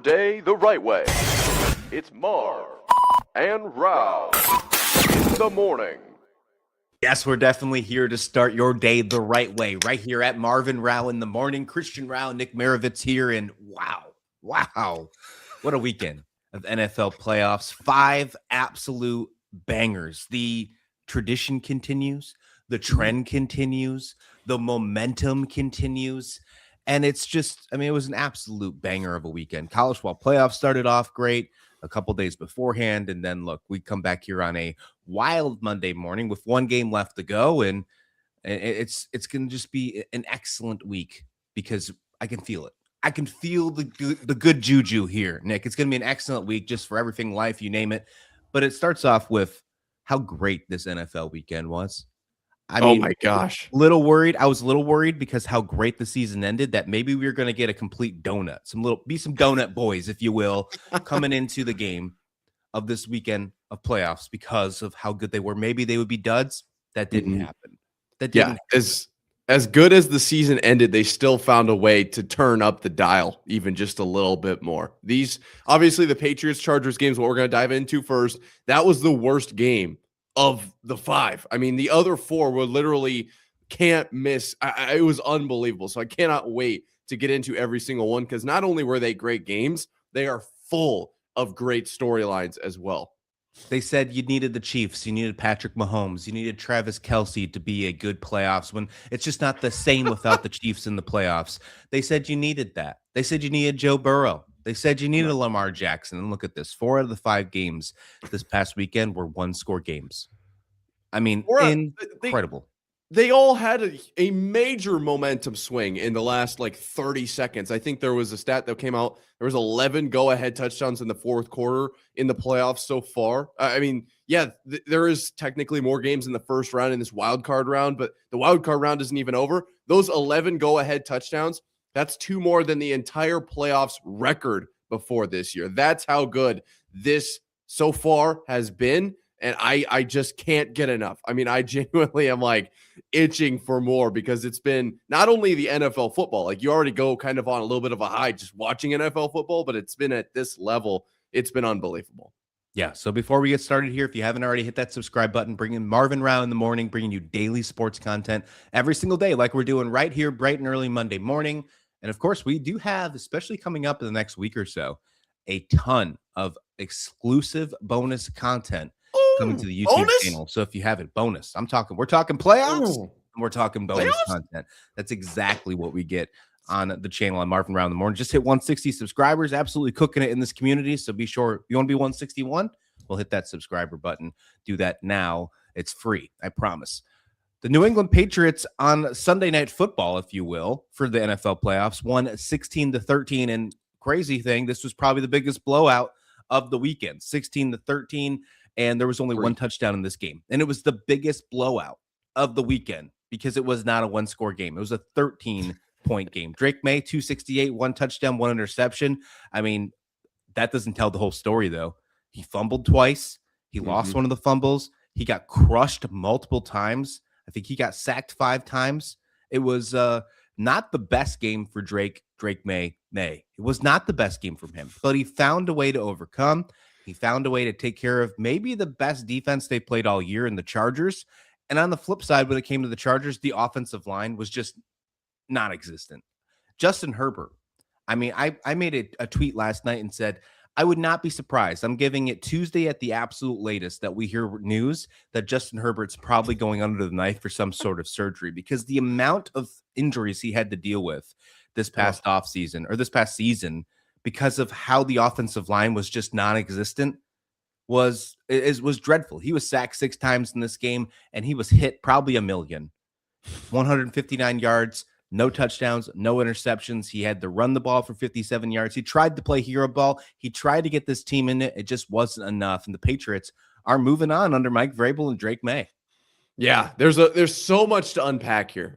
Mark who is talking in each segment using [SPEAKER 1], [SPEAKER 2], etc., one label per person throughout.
[SPEAKER 1] day the right way. It's Marv and Rauh in the morning.
[SPEAKER 2] Yes, we're definitely here to start your day the right way, right here at Marv and Rauh in the morning. Christian Rauh, Nick Marovets here, and wow, what a weekend of NFL playoffs. 5 absolute bangers. The tradition continues, the trend continues, the momentum continues, and it's just, it was an absolute banger of a weekend. College football playoffs started off great a couple days beforehand, and then look, we come back here on a wild Monday morning with one game left to go, and it's going to just be an excellent week because I can feel it. I can feel the good juju here, Nick. It's going to be an excellent week just for everything, life, you name it. But it starts off with how great this NFL weekend was.
[SPEAKER 3] Oh my gosh.
[SPEAKER 2] I was a little worried because how great the season ended that maybe we were going to get a complete donut, some donut boys, if you will, coming into the game of this weekend of playoffs because of how good they were. Maybe they would be duds. That didn't happen.
[SPEAKER 3] As good as the season ended, they still found a way to turn up the dial even just a little bit more. Obviously the Patriots Chargers games, what we're going to dive into first, that was the worst game of the 5. The other 4 were literally can't miss. It was unbelievable. So I cannot wait to get into every single one because not only were they great games, they are full of great storylines as well.
[SPEAKER 2] They said you needed the Chiefs, you needed Patrick Mahomes, you needed Travis Kelce to be a good playoffs when it's just not the same without the Chiefs in the playoffs. They said you needed that. They said you needed Joe Burrow. They said you needed Lamar Jackson. And look at this. 4 out of the 5 games this past weekend were 1-score games. Incredible.
[SPEAKER 3] They all had a major momentum swing in the last 30 seconds. I think there was a stat that came out. There was 11 go-ahead touchdowns in the fourth quarter in the playoffs so far. There is technically more games in the first round in this wild card round, but the wild card round isn't even over. Those 11 go-ahead touchdowns, that's 2 more than the entire playoffs record before this year. That's how good this so far has been. And I just can't get enough. I genuinely am itching for more because it's been not only the NFL football, you already go kind of on a little bit of a high just watching NFL football, but it's been at this level. It's been unbelievable.
[SPEAKER 2] Yeah. So before we get started here, if you haven't already hit that subscribe button, bringing Marv and Rauh in the morning, bringing you daily sports content every single day, like we're doing right here, bright and early Monday morning. And of course, we do have, especially coming up in the next week or so, a ton of exclusive bonus content coming to the YouTube channel. So if you have it, bonus. We're talking playoffs, and we're talking bonus content. That's exactly what we get on the channel on Marv and Rauh in the morning. Just hit 160 subscribers, absolutely cooking it in this community. So be sure, you want to be 161, we'll hit that subscriber button. Do that now. It's free, I promise. The New England Patriots on Sunday Night Football, if you will, for the NFL playoffs, won 16-13. And crazy thing, this was probably the biggest blowout of the weekend, 16-13. And there was only 1 touchdown in this game. And it was the biggest blowout of the weekend because it was not a 1-score game. It was a 13-point game. Drake May, 268, 1 touchdown, 1 interception. That doesn't tell the whole story, though. He fumbled twice. He lost one of the fumbles. He got crushed multiple times. I think he got sacked 5 times. It was not the best game for Drake May. It was not the best game from him, but he found a way to overcome. He found a way to take care of maybe the best defense they played all year in the Chargers. And on the flip side, when it came to the Chargers, the offensive line was just non-existent. Justin Herbert. I made a tweet last night and said, I would not be surprised. I'm giving it Tuesday at the absolute latest that we hear news that Justin Herbert's probably going under the knife for some sort of surgery because the amount of injuries he had to deal with this past offseason or this past season because of how the offensive line was just non-existent was dreadful. He was sacked 6 times in this game, and he was hit probably 1 million. 159 yards, no touchdowns, no interceptions. He had to run the ball for 57 yards. He tried to play hero ball. He tried to get this team in it. It just wasn't enough, and the Patriots are moving on under Mike Vrabel and Drake May.
[SPEAKER 3] Yeah, there's so much to unpack here.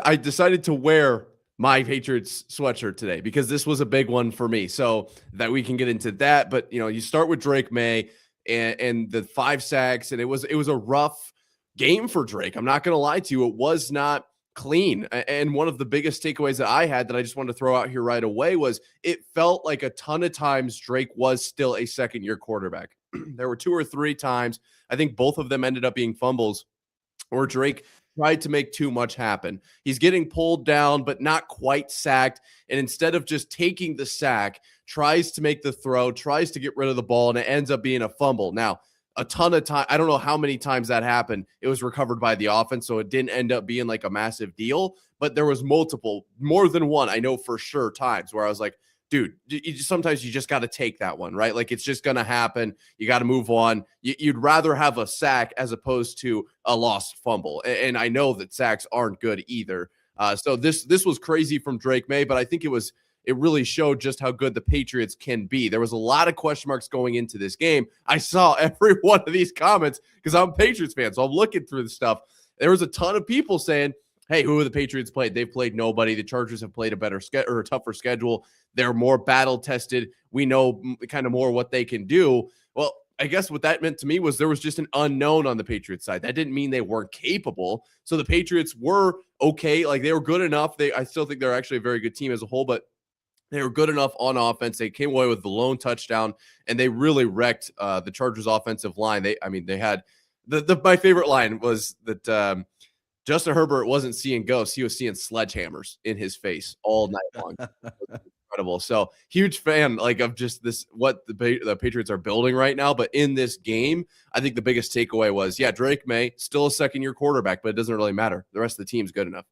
[SPEAKER 3] I decided to wear my Patriots sweatshirt today because this was a big one for me, so that we can get into that. But you start with Drake May and the 5 sacks, and it was a rough game for Drake. I'm not going to lie to you. It was not clean. And one of the biggest takeaways that I had that I just wanted to throw out here right away was it felt like a ton of times Drake was still a second-year quarterback. There were 2 or 3 times, I think both of them ended up being fumbles, where Drake tried to make too much happen. He's getting pulled down, but not quite sacked. And instead of just taking the sack, tries to make the throw, tries to get rid of the ball, and it ends up being a fumble. Now, a ton of time, I don't know how many times that happened. It was recovered by the offense, so it didn't end up being like a massive deal. But there was multiple, more than one, I know for sure, times where I was like, dude, sometimes you just got to take that one, right? Like, it's just going to happen. You got to move on. You'd rather have a sack as opposed to a lost fumble. And I know that sacks aren't good either. So this was crazy from Drake May, but I think it really showed just how good the Patriots can be. There was a lot of question marks going into this game. I saw every one of these comments because I'm a Patriots fan, so I'm looking through the stuff. There was a ton of people saying, hey, who have the Patriots played? They've played nobody. The Chargers have played a better or a tougher schedule. They're more battle tested. We know kind of more what they can do. Well, I guess what that meant to me was there was just an unknown on the Patriots side. That didn't mean they weren't capable. So the Patriots were okay. Like, they were good enough. I still think they're actually a very good team as a whole, but they were good enough on offense. They came away with the lone touchdown, and they really wrecked the Chargers offensive line. They had my favorite line was that Justin Herbert wasn't seeing ghosts. He was seeing sledgehammers in his face all night long. Incredible. So huge fan of just this, what the Patriots are building right now. But in this game, I think the biggest takeaway was, Drake May, still a second-year quarterback, but it doesn't really matter. The rest of the team's good enough.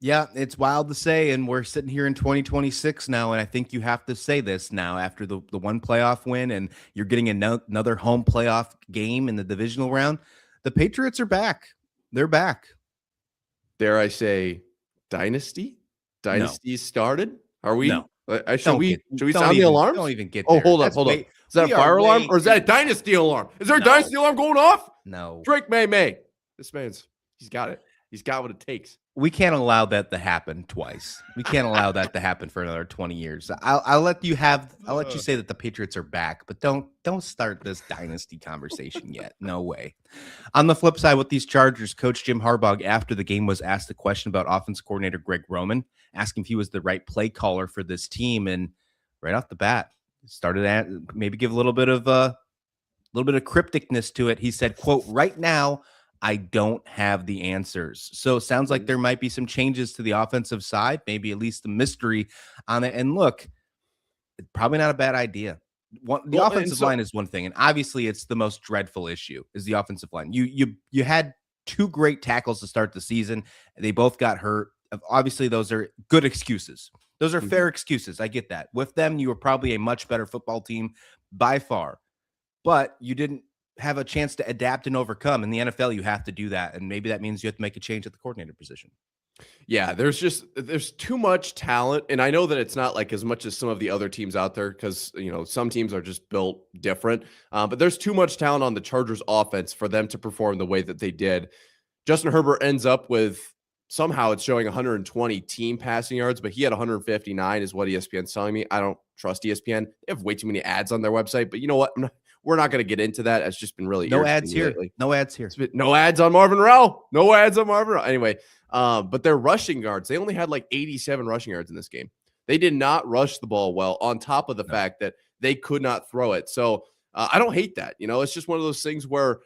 [SPEAKER 2] Yeah, it's wild to say, and we're sitting here in 2026 now, and I think you have to say this now after the one playoff win, and you're getting another home playoff game in the divisional round. The Patriots are back. They're back.
[SPEAKER 3] Dare I say, dynasty? Dynasty started? Are we?
[SPEAKER 2] No.
[SPEAKER 3] Should we sound the alarm?
[SPEAKER 2] Don't even get there.
[SPEAKER 3] Hold up. Is that a fire alarm or is that a dynasty alarm? Is there a dynasty alarm going off?
[SPEAKER 2] No.
[SPEAKER 3] Drake May. This man's, he's got it. He's got what it takes.
[SPEAKER 2] We can't allow that to happen twice. We can't allow that to happen for another 20 years. I'll let you say that the Patriots are back, but don't start this dynasty conversation yet. No way. On the flip side, with these Chargers, Coach Jim Harbaugh after the game was asked a question about offense coordinator Greg Roman, asking if he was the right play caller for this team, and right off the bat, started at maybe give a little bit of crypticness to it. He said, quote, "Right now, I don't have the answers." So it sounds like there might be some changes to the offensive side, maybe at least a mystery on it. And look, probably not a bad idea. The offensive line is one thing, and obviously it's the most dreadful issue is the offensive line. You had 2 great tackles to start the season. They both got hurt. Obviously, those are good excuses. Those are fair excuses. I get that. With them, you were probably a much better football team by far, but you didn't have a chance to adapt and overcome. In the NFL, you have to do that, and maybe that means you have to make a change at the coordinator position.
[SPEAKER 3] Yeah, there's too much talent, and I know that it's not like as much as some of the other teams out there because some teams are just built different. But there's too much talent on the Chargers offense for them to perform the way that they did. Justin Herbert ends up with, somehow it's showing 120 team passing yards, but he had 159 is what ESPN's telling me. I don't trust ESPN. They have way too many ads on their website, but you know what? We're not going to get into that. It's just been really
[SPEAKER 2] no ads here.
[SPEAKER 3] Lately.
[SPEAKER 2] No ads here.
[SPEAKER 3] No ads on Marv and Rauh. No ads on Marv and Rauh. Anyway, but their rushing yards, they only had like 87 rushing yards in this game. They did not rush the ball well, on top of the fact that they could not throw it. So I don't hate that. It's just one of those things where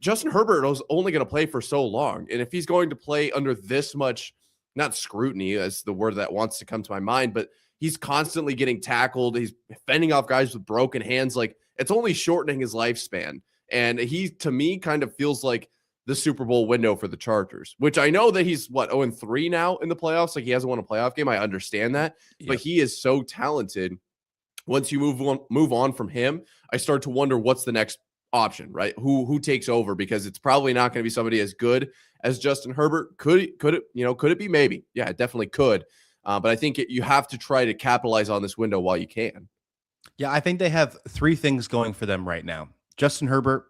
[SPEAKER 3] Justin Herbert was only going to play for so long. And if he's going to play under this much, not scrutiny, that's the word that wants to come to my mind, but he's constantly getting tackled. He's fending off guys with broken hands. Like, it's only shortening his lifespan. And he, to me, kind of feels like the Super Bowl window for the Chargers, which I know that he's 0-3 now in the playoffs. Like, he hasn't won a playoff game. I understand that, but he is so talented. Once you move on from him, I start to wonder what's the next option, right? Who takes over? Because it's probably not going to be somebody as good as Justin Herbert. Could it be? Maybe. Yeah, it definitely could. But I think you have to try to capitalize on this window while you can.
[SPEAKER 2] Yeah, I think they have 3 things going for them right now: Justin Herbert,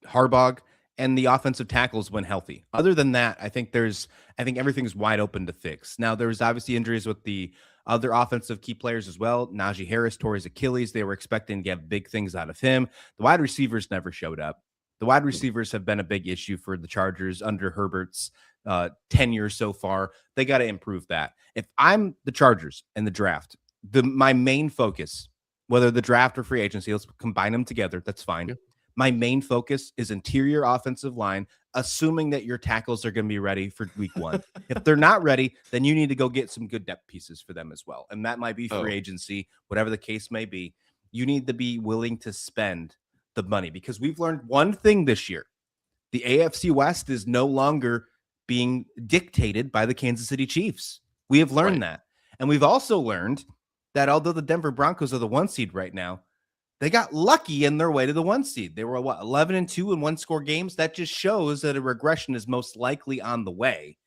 [SPEAKER 2] Harbaugh, and the offensive tackles when healthy. Other than that, I think everything's wide open to fix. Now, there's obviously injuries with the other offensive key players as well. Najee Harris tore his Achilles. They were expecting to get big things out of him. The wide receivers never showed up. The wide receivers have been a big issue for the Chargers under Herbert's tenure so far. They got to improve that. If I'm the Chargers and the draft, my main focus, whether the draft or free agency, let's combine them together. That's fine.
[SPEAKER 3] Yeah.
[SPEAKER 2] My main focus is interior offensive line, assuming that your tackles are going to be ready for week 1. If they're not ready, then you need to go get some good depth pieces for them as well. And that might be free agency, whatever the case may be. You need to be willing to spend the money, because we've learned one thing this year. The AFC West is no longer being dictated by the Kansas City Chiefs. We have learned that. And we've also learned that although the Denver Broncos are the 1 seed right now, they got lucky in their way to the 1 seed. They were 11-2 in 1-score games. That just shows that a regression is most likely on the way.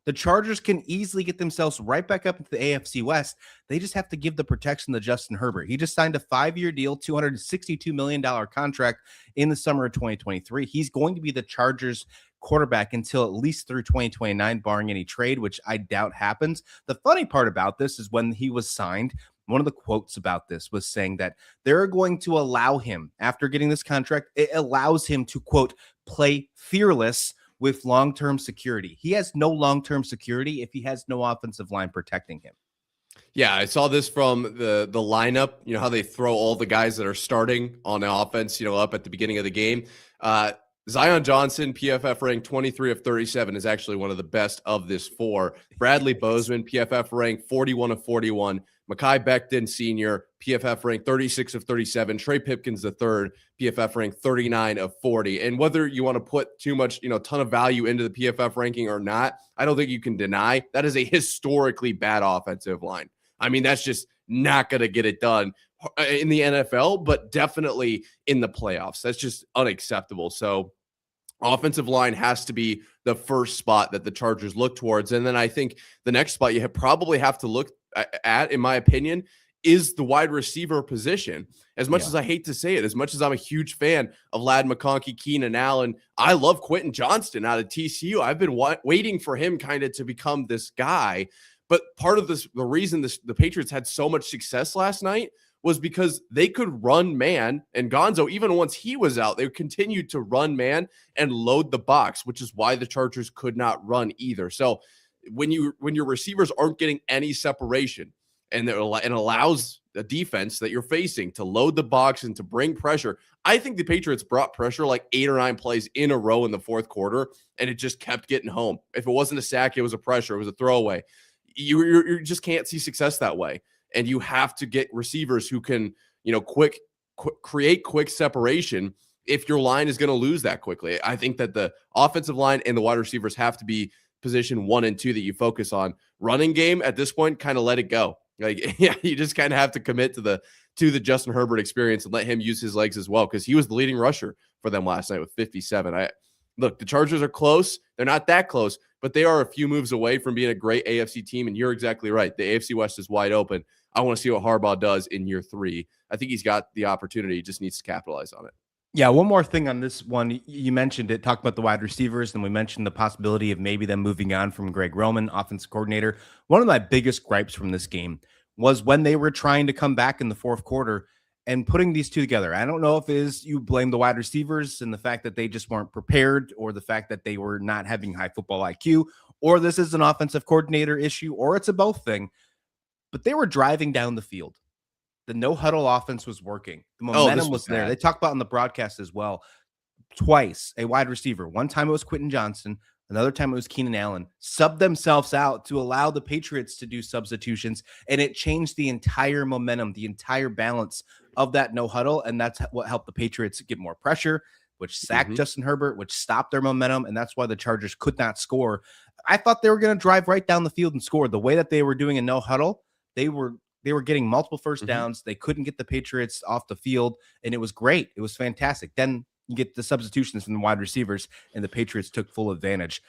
[SPEAKER 2] The Chargers can easily get themselves right back up into the AFC West. They just have to give the protection to Justin Herbert. He just signed a 5-year deal, $262 million contract in the summer of 2023. He's going to be the Chargers quarterback until at least through 2029, barring any trade, which I doubt happens. The funny part about this is when he was signed, one of the quotes about this was saying that they're going to allow him, after getting this contract, it allows him to, quote, play fearless with long-term security. He has no long-term security if he has no offensive line protecting him.
[SPEAKER 3] Yeah, I saw this from the lineup, you know, how they throw all the guys that are starting on the offense, you know, up at the beginning of the game. Zion Johnson, PFF ranked 23 of 37, is actually one of the best of this 4. Bradley Bozeman, PFF ranked 41 of 41. Mekhi Becton Sr., PFF ranked 36 of 37. Trey Pipkins III, PFF ranked 39 of 40. And whether you want to put too much, you know, ton of value into the PFF ranking or not, I don't think you can deny that is a historically bad offensive line. I mean, that's just not going to get it done in the NFL, but definitely in the playoffs. That's just unacceptable. So offensive line has to be the first spot that the Chargers look towards. And then I think the next spot you probably have to look at, in my opinion, is the wide receiver position. As much as I hate to say it, as much as I'm a huge fan of Ladd McConkey, Keenan Allen, I love Quentin Johnston out of TCU. I've been waiting for him kind of to become this guy. But part of this, the reason the Patriots had so much success last night was because they could run man, and Gonzo, even once he was out, they continued to run man and load the box, which is why the Chargers could not run either. So when your receivers aren't getting any separation, and it allows the defense that you're facing to load the box and to bring pressure, I think the Patriots brought pressure like 8 or 9 plays in a row in the fourth quarter, and it just kept getting home. If it wasn't a sack, it was a pressure, it was a throwaway. You just can't see success that way. And you have to get receivers who can, you know, create quick separation if your line is going to lose that quickly. I think that the offensive line and the wide receivers have to be position 1 and 2 that you focus on. Running game at this point, kind of let it go. Like, yeah, you just kind of have to commit to the Justin Herbert experience and let him use his legs as well, because he was the leading rusher for them last night with 57. Look, the Chargers are close. They're not that close, but they are a few moves away from being a great AFC team. And you're exactly right. The AFC West is wide open. I want to see what Harbaugh does in year 3. I think he's got the opportunity. He just needs to capitalize on it.
[SPEAKER 2] Yeah, one more thing on this one. You mentioned it, talked about the wide receivers, and we mentioned the possibility of maybe them moving on from Greg Roman, offensive coordinator. One of my biggest gripes from this game was when they were trying to come back in the fourth quarter and putting these two together. I don't know if it is you blame the wide receivers and the fact that they just weren't prepared, or the fact that they were not having high football IQ, or this is an offensive coordinator issue, or it's a both thing. But they were driving down the field. The no-huddle offense was working. The momentum was there. They talked about on the broadcast as well. Twice, a wide receiver. One time it was Quentin Johnston. Another time it was Keenan Allen. Subbed themselves out to allow the Patriots to do substitutions, and it changed the entire momentum, the entire balance of that no-huddle, and that's what helped the Patriots get more pressure, which sacked Justin Herbert, which stopped their momentum, and that's why the Chargers could not score. I thought they were going to drive right down the field and score. The way that they were doing a no-huddle, they were getting multiple first downs. They couldn't get the Patriots off the field, and it was great. It was fantastic. Then you get the substitutions from the wide receivers, and the Patriots took full advantage.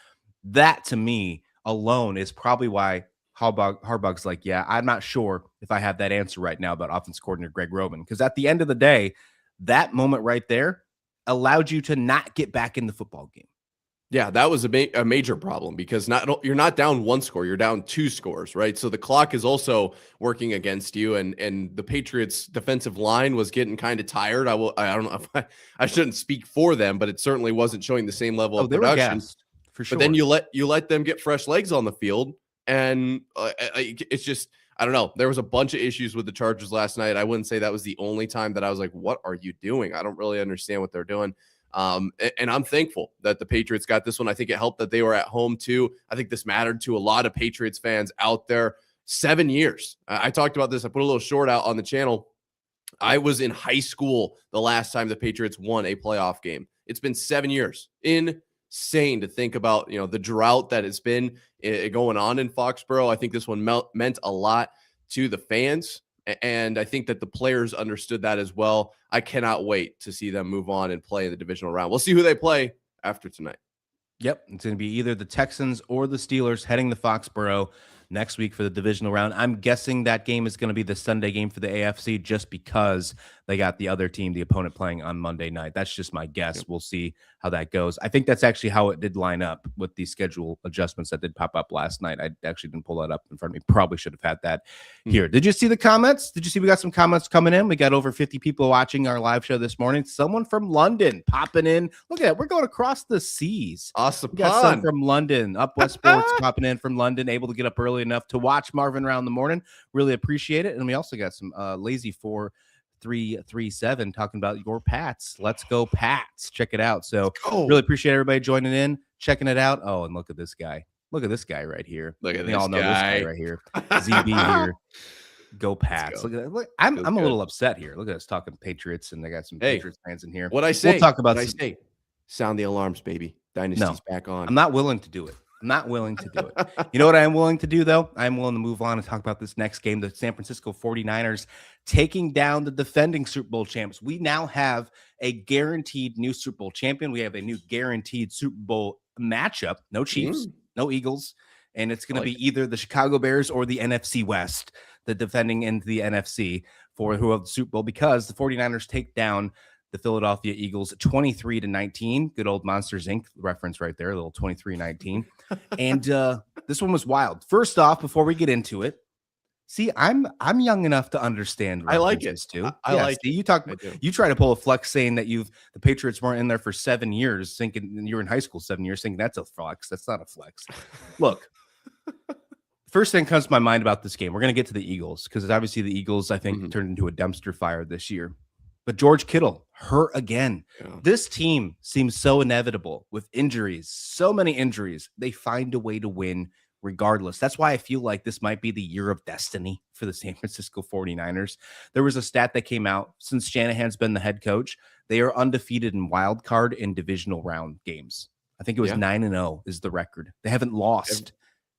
[SPEAKER 2] That, to me, alone is probably why Harbaugh's like, yeah, I'm not sure if I have that answer right now about offense coordinator Greg Roman, because at the end of the day, that moment right there allowed you to not get back in the football game.
[SPEAKER 3] Yeah, that was a major problem, because you're not down 1 score, you're down 2 scores, right? So the clock is also working against you, and the Patriots defensive line was getting kind of tired. I don't know if I shouldn't speak for them, but it certainly wasn't showing the same level of production.
[SPEAKER 2] for sure.
[SPEAKER 3] But then you let them get fresh legs on the field, and it's just, I don't know. There was a bunch of issues with the Chargers last night. I wouldn't say that was the only time that I was like, what are you doing? I don't really understand what they're doing. And I'm thankful that the Patriots got this one. I think it helped that they were at home too. I think this mattered to a lot of Patriots fans out there. 7 years. I talked about this. I put a little short out on the channel. I was in high school the last time the Patriots won a playoff game. It's been 7 years. Insane to think about, the drought that has been going on in Foxborough. I think this one meant a lot to the fans, and I think that the players understood that as well. I cannot wait to see them move on and play in the divisional round. We'll see who they play after tonight.
[SPEAKER 2] Yep, it's going to be either the Texans or the Steelers heading to Foxborough next week for the divisional round. I'm guessing that game is going to be the Sunday game for the AFC just because they got the other team, the opponent, playing on Monday night. That's just my guess. Yep. We'll see how that goes. I think that's actually how it did line up with the schedule adjustments that did pop up last night. I actually didn't pull that up in front of me. Probably should have had that here. Did you see the comments? Did you see we got some comments coming in? We got over 50 people watching our live show this morning. Someone from London popping in. Look at that. We're going across the seas.
[SPEAKER 3] Awesome.
[SPEAKER 2] We got some from London. Up West Sports popping in from London, able to get up early enough to watch Marv and Rauh in the morning. Really appreciate it. And we also got some Lazy 4337 talking about your Pats. Let's go Pats. Check it out. So really appreciate everybody joining in, checking it out. Oh, and look at this guy. Look at this guy right here.
[SPEAKER 3] Look at
[SPEAKER 2] we
[SPEAKER 3] this
[SPEAKER 2] all know
[SPEAKER 3] guy.
[SPEAKER 2] This guy right here. ZB here. Go Pats.
[SPEAKER 3] Go.
[SPEAKER 2] Look at that. Look, I'm a little upset here. Look at us talking Patriots, and I got some Patriots fans in here.
[SPEAKER 3] What I say?
[SPEAKER 2] We'll talk about
[SPEAKER 3] what I say. Sound the alarms, baby. Dynasty's back on.
[SPEAKER 2] I'm not willing to do it. I'm not willing to do it. You know what I am willing to do, though? I'm willing to move on and talk about this next game. The San Francisco 49ers taking down the defending Super Bowl champs. We now have a guaranteed new Super Bowl champion. We have a new guaranteed Super Bowl matchup. No Chiefs, no Eagles. And it's going to be either the Chicago Bears or the NFC West, the defending into the NFC for who have the Super Bowl, because the 49ers take down the Philadelphia Eagles 23-19. Good old Monsters Inc. reference right there, a little 23-19. And this one was wild. First off, before we get into it, see, I'm young enough to understand.
[SPEAKER 3] I like it
[SPEAKER 2] too.
[SPEAKER 3] I like
[SPEAKER 2] it. You try to pull a flex saying that the Patriots weren't in there for 7 years, thinking you were in high school 7 years, thinking that's a flex. That's not a flex. Look. First thing comes to my mind about this game. We're going to get to the Eagles because obviously the Eagles, I think, turned into a dumpster fire this year. But George Kittle hurt again. Yeah. This team seems so inevitable with injuries, so many injuries. They find a way to win regardless. That's why I feel like this might be the year of destiny for the San Francisco 49ers. There was a stat that came out since Shanahan's been the head coach. They are undefeated in wild card and divisional round games. I think it was 9-0 is the record. They haven't lost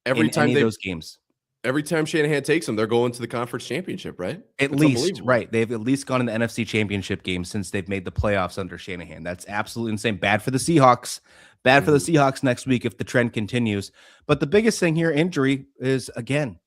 [SPEAKER 3] every time
[SPEAKER 2] any of those games.
[SPEAKER 3] Every time Shanahan takes them, they're going to the conference championship, right?
[SPEAKER 2] At least, right. They've at least gone in the NFC championship game since they've made the playoffs under Shanahan. That's absolutely insane. Bad for the Seahawks. Bad for the Seahawks next week if the trend continues. But the biggest thing here, injury, is, again,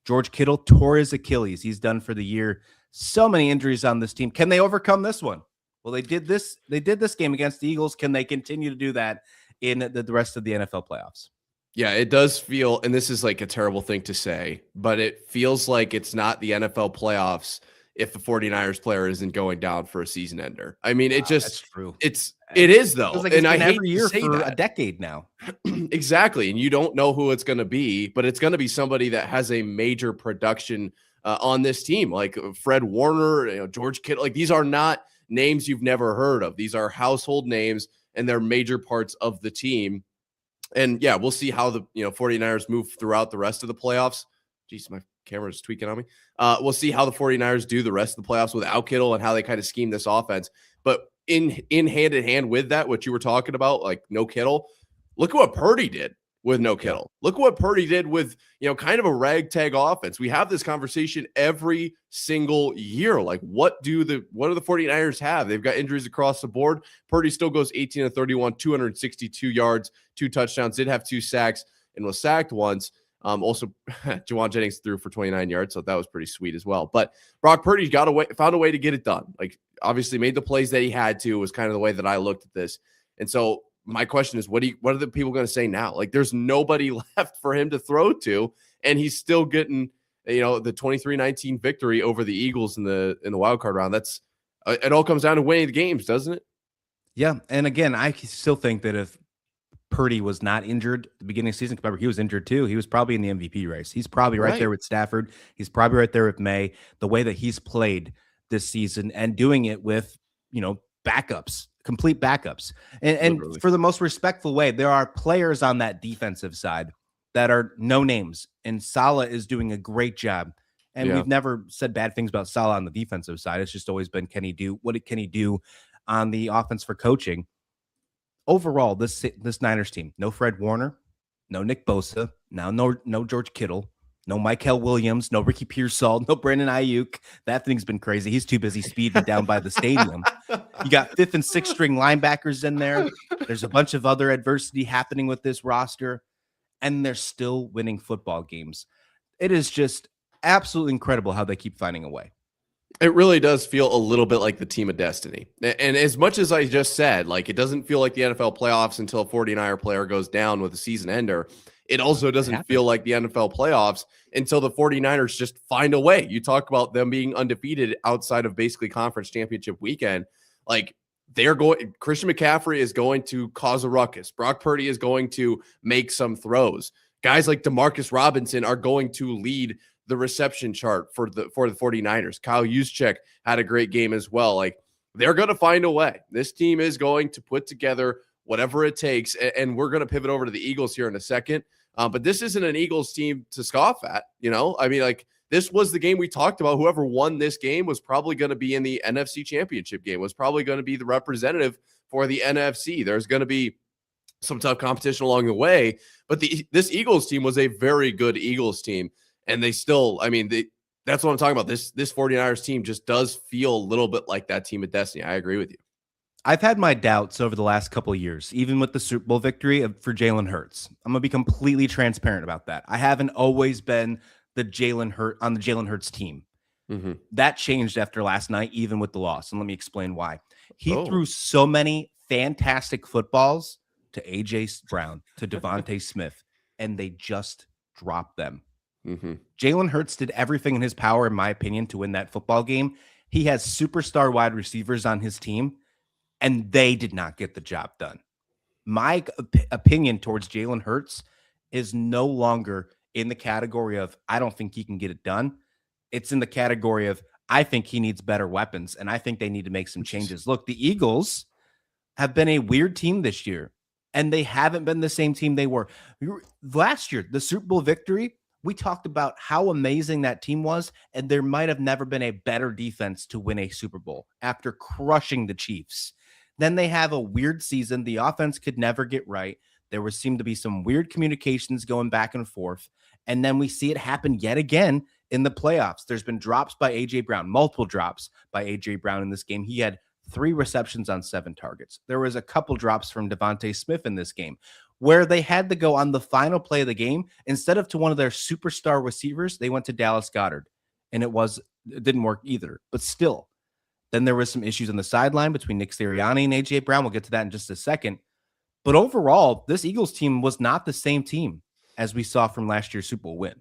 [SPEAKER 2] George Kittle tore his Achilles. He's done for the year. So many injuries on this team. Can they overcome this one? Well, they did this game against the Eagles. Can they continue to do that in the rest of the NFL playoffs?
[SPEAKER 3] Yeah, it does feel, and this is like a terrible thing to say, but it feels like it's not the NFL playoffs if the 49ers player isn't going down for a season ender. I mean, it just,
[SPEAKER 2] that's true.
[SPEAKER 3] It is though.
[SPEAKER 2] Like and I hate every year for a decade now.
[SPEAKER 3] Exactly. And you don't know who it's going to be, but it's going to be somebody that has a major production on this team, like Fred Warner, George Kittle. Like, these are not names you've never heard of. These are household names, and they're major parts of the team. And yeah, we'll see how the 49ers move throughout the rest of the playoffs. Jeez, my camera's tweaking on me. We'll see how the 49ers do the rest of the playoffs without Kittle and how they kind of scheme this offense. But in hand in hand with that, what you were talking about, like no Kittle, look at what Purdy did with no Kittle. Look at what Purdy did with, kind of a ragtag offense. We have this conversation every single year. Like, what do the 49ers have? They've got injuries across the board. Purdy still goes 18-31, 262 yards, 2 touchdowns, did have 2 sacks, and was sacked once. Also, Jawan Jennings threw for 29 yards, so that was pretty sweet as well. But Brock Purdy found a way to get it done. Like, obviously made the plays that he had to, was kind of the way that I looked at this. And so my question is, what are the people going to say now? Like, there's nobody left for him to throw to, and he's still getting, the 23-19 victory over the Eagles in the wild card round. That's it all comes down to winning the games, doesn't it?
[SPEAKER 2] Yeah. And again, I still think that if Purdy was not injured at the beginning of the season. Remember, he was injured too. He was probably in the MVP race. He's probably right there with Stafford. He's probably right there with May. The way that he's played this season and doing it with, backups, complete backups. And for the most respectful way, there are players on that defensive side that are no names. And Saleh is doing a great job. And we've never said bad things about Saleh on the defensive side. It's just always been, can he do on the offense for coaching? Overall, this Niners team, no Fred Warner, no Nick Bosa, now no George Kittle, no Michael Williams, no Ricky Pearsall, no Brandon Ayuk. That thing's been crazy. He's too busy speeding down by the stadium. You got 5th and 6th string linebackers in there. There's a bunch of other adversity happening with this roster, and they're still winning football games. It is just absolutely incredible how they keep finding a way.
[SPEAKER 3] It really does feel a little bit like the team of destiny. And as much as I just said, like, it doesn't feel like the NFL playoffs until a 49er player goes down with a season ender. It also doesn't feel like the NFL playoffs until the 49ers just find a way. You talk about them being undefeated outside of basically conference championship weekend. Like, Christian McCaffrey is going to cause a ruckus. Brock Purdy is going to make some throws. Guys like Demarcus Robinson are going to lead the reception chart for the 49ers. Kyle Juszczyk had a great game as well. Like, they're going to find a way. This team is going to put together whatever it takes. And we're going to pivot over to the Eagles here in a second. But this isn't an Eagles team to scoff at, I mean, like, this was the game we talked about. Whoever won this game was probably going to be in the NFC Championship game, was probably going to be the representative for the NFC. There's going to be some tough competition along the way, but this Eagles team was a very good Eagles team. And they still, that's what I'm talking about. This 49ers team just does feel a little bit like that team of destiny. I agree with you.
[SPEAKER 2] I've had my doubts over the last couple of years, even with the Super Bowl victory for Jalen Hurts. I'm going to be completely transparent about that. I haven't always been on the Jalen Hurts team. Mm-hmm. That changed after last night, even with the loss. And let me explain why. He threw so many fantastic footballs to A.J. Brown, to Devontae Smith, and they just dropped them. Mm-hmm. Jalen Hurts did everything in his power, in my opinion, to win that football game. He has superstar wide receivers on his team, and they did not get the job done. My opinion towards Jalen Hurts is no longer in the category of, I don't think he can get it done. It's in the category of, I think he needs better weapons, and I think they need to make some changes. Look, the Eagles have been a weird team this year, and they haven't been the same team they were. Last year, the Super Bowl victory, we talked about how amazing that team was, and there might have never been a better defense to win a Super Bowl after crushing the Chiefs. Then they have a weird season. The offense could never get right. There seemed to be some weird communications going back and forth. And then we see it happen yet again in the playoffs. There's been drops by A.J. Brown, multiple drops by A.J. Brown in this game. He had 3 receptions on 7 targets. There was a couple drops from Devontae Smith in this game where they had to go on the final play of the game. Instead of to one of their superstar receivers, they went to Dallas Goedert. And it didn't work either. But still, then there was some issues on the sideline between Nick Sirianni and A.J. Brown. We'll get to that in just a second. But overall, this Eagles team was not the same team as we saw from last year's Super Bowl win.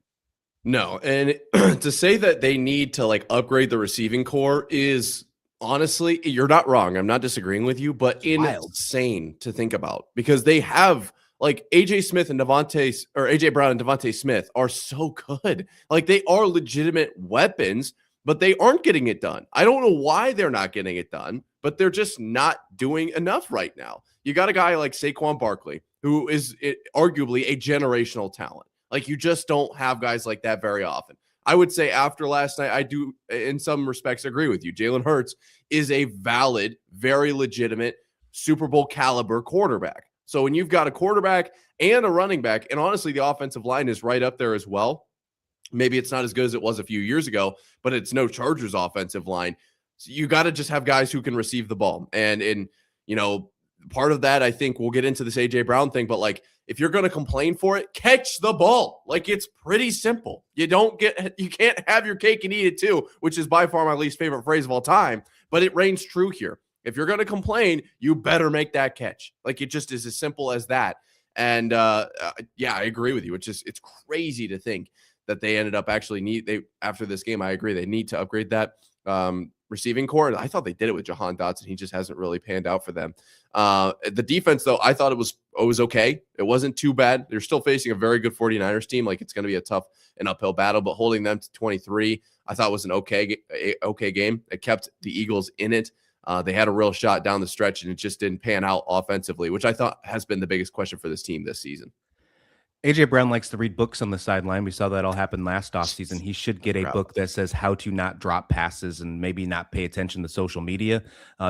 [SPEAKER 3] No, and to say that they need to upgrade the receiving core is honestly, you're not wrong. I'm not disagreeing with you, but insane to think about, because they have AJ Smith and AJ Brown and Devontae Smith are so good. They are legitimate weapons, but they aren't getting it done. I don't know why they're not getting it done, but they're just not doing enough right now. You got a guy like Saquon Barkley, who is arguably a generational talent. You just don't have guys like that very often. I would say after last night, I do, in some respects, agree with you. Jalen Hurts is a valid, very legitimate Super Bowl caliber quarterback. So when you've got a quarterback and a running back, and honestly, the offensive line is right up there as well. Maybe it's not as good as it was a few years ago, but it's no Chargers offensive line. So you got to just have guys who can receive the ball. And part of that, I think we'll get into this A.J. Brown thing, but if you're going to complain for it, catch the ball. It's pretty simple. You can't have your cake and eat it too, which is by far my least favorite phrase of all time, but it reigns true here. If you're going to complain, you better make that catch. It just is as simple as that. And yeah, I agree with you. It's crazy to think that they ended up after this game. I agree. They need to upgrade that. receiving core. And I thought they did it with Jahan Dotson. He just hasn't really panned out for them. The defense, though, I thought it was okay. It wasn't too bad. They're still facing a very good 49ers team. Like, it's going to be a tough and uphill battle, but holding them to 23, I thought was an okay game. It kept the Eagles in it. They had a real shot down the stretch, and it just didn't pan out offensively, which I thought has been the biggest question for this team this season.
[SPEAKER 2] AJ Brown likes to read books on the sideline. We saw that all happen last offseason. He should get a book that says how to not drop passes and maybe not pay attention to social media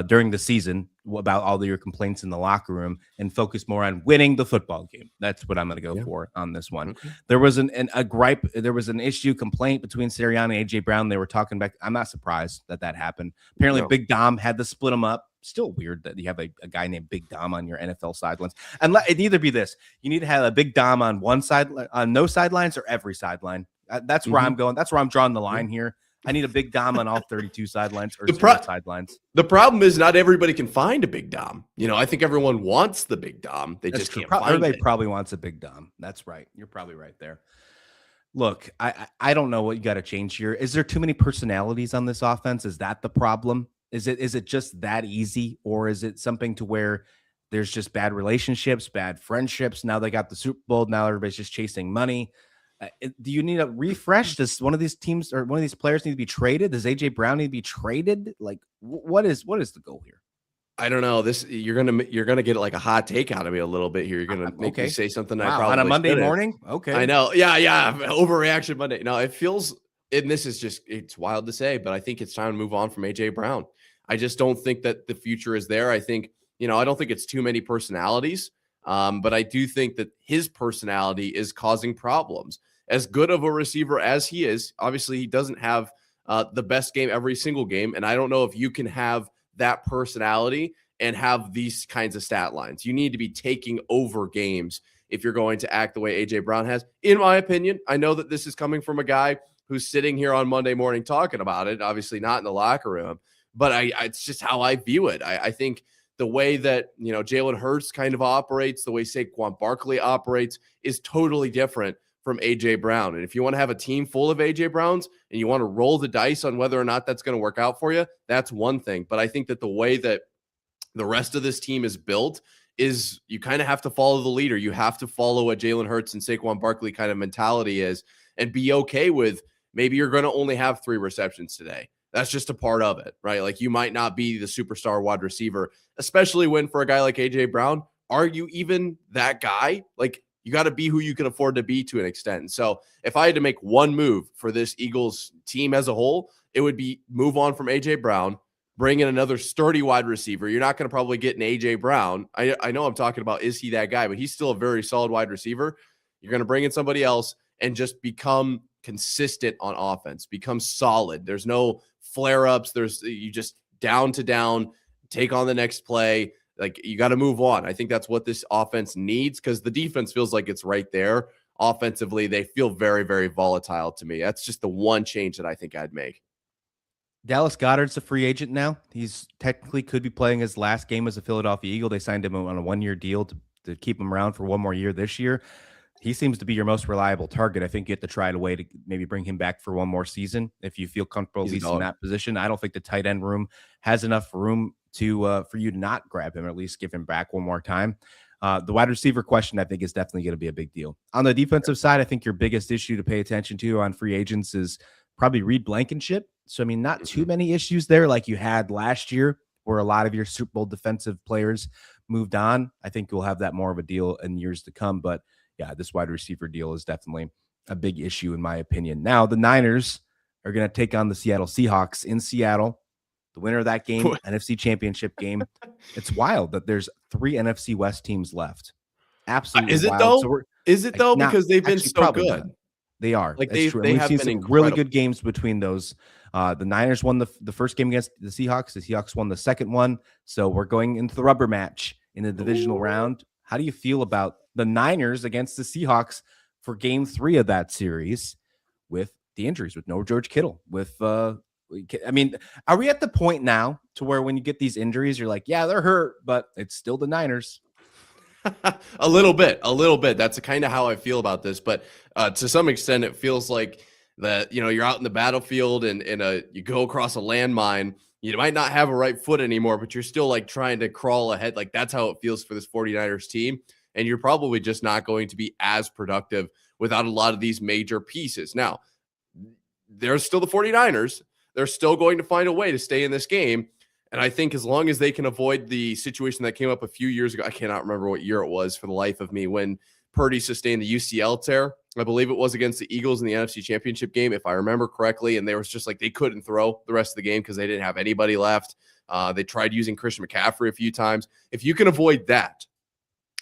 [SPEAKER 2] during the season about all of your complaints in the locker room and focus more on winning the football game. That's what I'm going to go for on this one. Okay. There was a gripe. There was an complaint between Sirianni and AJ Brown. They were talking back. I'm not surprised that happened. Apparently, Big Dom had to split them up. Still weird that you have a guy named Big Dom on your NFL sidelines. And it either be this: you need to have a Big Dom on one side, on no sidelines, or every sideline. That's where I'm going. That's where I'm drawing the line here. I need a Big Dom on all 32 sidelines or sidelines.
[SPEAKER 3] The problem is not everybody can find a Big Dom. I think everyone wants the Big Dom. They just can't find
[SPEAKER 2] everybody
[SPEAKER 3] it.
[SPEAKER 2] Probably wants a Big Dom. That's right. You're probably right there. Look, I don't know what you got to change here. Is there too many personalities on this offense? Is that the problem? Is it just that easy, or is it something to where there's just bad relationships, bad friendships? Now they got the Super Bowl. Now everybody's just chasing money. Do you need a refresh? Does one of these teams or one of these players need to be traded? Does AJ Brown need to be traded? Like, what is the goal here?
[SPEAKER 3] I don't know. You're gonna get like a hot take out of me a little bit here. You're gonna make me say something I probably
[SPEAKER 2] on a Monday
[SPEAKER 3] shouldn't.
[SPEAKER 2] morning. Okay,
[SPEAKER 3] I know. Yeah. Overreaction Monday. No, it feels. And this is it's wild to say, but I think it's time to move on from AJ Brown. I just don't think that the future is there. I think, I don't think it's too many personalities, but I do think that his personality is causing problems. As good of a receiver as he is, obviously he doesn't have the best game every single game, and I don't know if you can have that personality and have these kinds of stat lines. You need to be taking over games if you're going to act the way AJ Brown has, in my opinion. I know that this is coming from a guy who's sitting here on Monday morning talking about it, obviously not in the locker room. But it's just how I view it. I think the way that, Jalen Hurts kind of operates, the way Saquon Barkley operates is totally different from A.J. Brown. And if you want to have a team full of A.J. Browns and you want to roll the dice on whether or not that's going to work out for you, that's one thing. But I think that the way that the rest of this team is built is you kind of have to follow the leader. You have to follow what Jalen Hurts and Saquon Barkley kind of mentality is and be okay with maybe you're going to only have 3 receptions today. That's just a part of it, right? Like, you might not be the superstar wide receiver, especially when for a guy like AJ Brown, are you even that guy? Like, you got to be who you can afford to be to an extent. And so if I had to make one move for this Eagles team as a whole, it would be move on from AJ Brown, bring in another sturdy wide receiver. You're not going to probably get an AJ Brown. I know I'm talking about, is he that guy? But he's still a very solid wide receiver. You're going to bring in somebody else and just become consistent on offense, become solid. There's no flare-ups. You just down to down, take on the next play. Like, you got to move on. I think that's what this offense needs, because the defense feels like it's right there. Offensively, they feel very, very volatile to me. That's just the one change that I think I'd make.
[SPEAKER 2] Dallas Goedert's a free agent now. He's technically could be playing his last game as a Philadelphia Eagle. They signed him on a 1-year deal to keep him around for one more year this year. He seems to be your most reliable target. I think you have to try a way to maybe bring him back for one more season if you feel comfortable at least in that position. I don't think the tight end room has enough room to for you to not grab him or at least give him back one more time. The wide receiver question, I think, is definitely going to be a big deal. On the defensive side, I think your biggest issue to pay attention to on free agents is probably Reed Blankenship. So, I mean, not too many issues there like you had last year where a lot of your Super Bowl defensive players moved on. I think you'll have that more of a deal in years to come. But yeah, this wide receiver deal is definitely a big issue in my opinion. Now, the Niners are going to take on the Seattle Seahawks in Seattle. The winner of that game, NFC Championship game. It's wild that there's 3 NFC West teams left. Absolutely.
[SPEAKER 3] Is it
[SPEAKER 2] wild.
[SPEAKER 3] though?
[SPEAKER 2] So
[SPEAKER 3] is it though? Because they've been so good.
[SPEAKER 2] Not. They are.
[SPEAKER 3] Like,
[SPEAKER 2] they
[SPEAKER 3] have
[SPEAKER 2] seen
[SPEAKER 3] been
[SPEAKER 2] some
[SPEAKER 3] incredible.
[SPEAKER 2] really good games between those. The Niners won the first game against the Seahawks. The Seahawks won the second one. So we're going into the rubber match in the divisional round. How do you feel about the Niners against the Seahawks for game 3 of that series with the injuries, with no George Kittle, I mean, are we at the point now to where when you get these injuries, you're like, yeah, they're hurt, but it's still the Niners?
[SPEAKER 3] A little bit. That's kind of how I feel about this. But to some extent, it feels like that, you're out in the battlefield and you go across a landmine. You might not have a right foot anymore, but you're still like trying to crawl ahead. Like that's how it feels for this 49ers team. And you're probably just not going to be as productive without a lot of these major pieces. Now, there's still the 49ers. They're still going to find a way to stay in this game. And I think as long as they can avoid the situation that came up a few years ago, I cannot remember what year it was for the life of me, when Purdy sustained the UCL tear. I believe it was against the Eagles in the NFC Championship game, if I remember correctly. And they was just like, they couldn't throw the rest of the game because they didn't have anybody left. They tried using Christian McCaffrey a few times. If you can avoid that,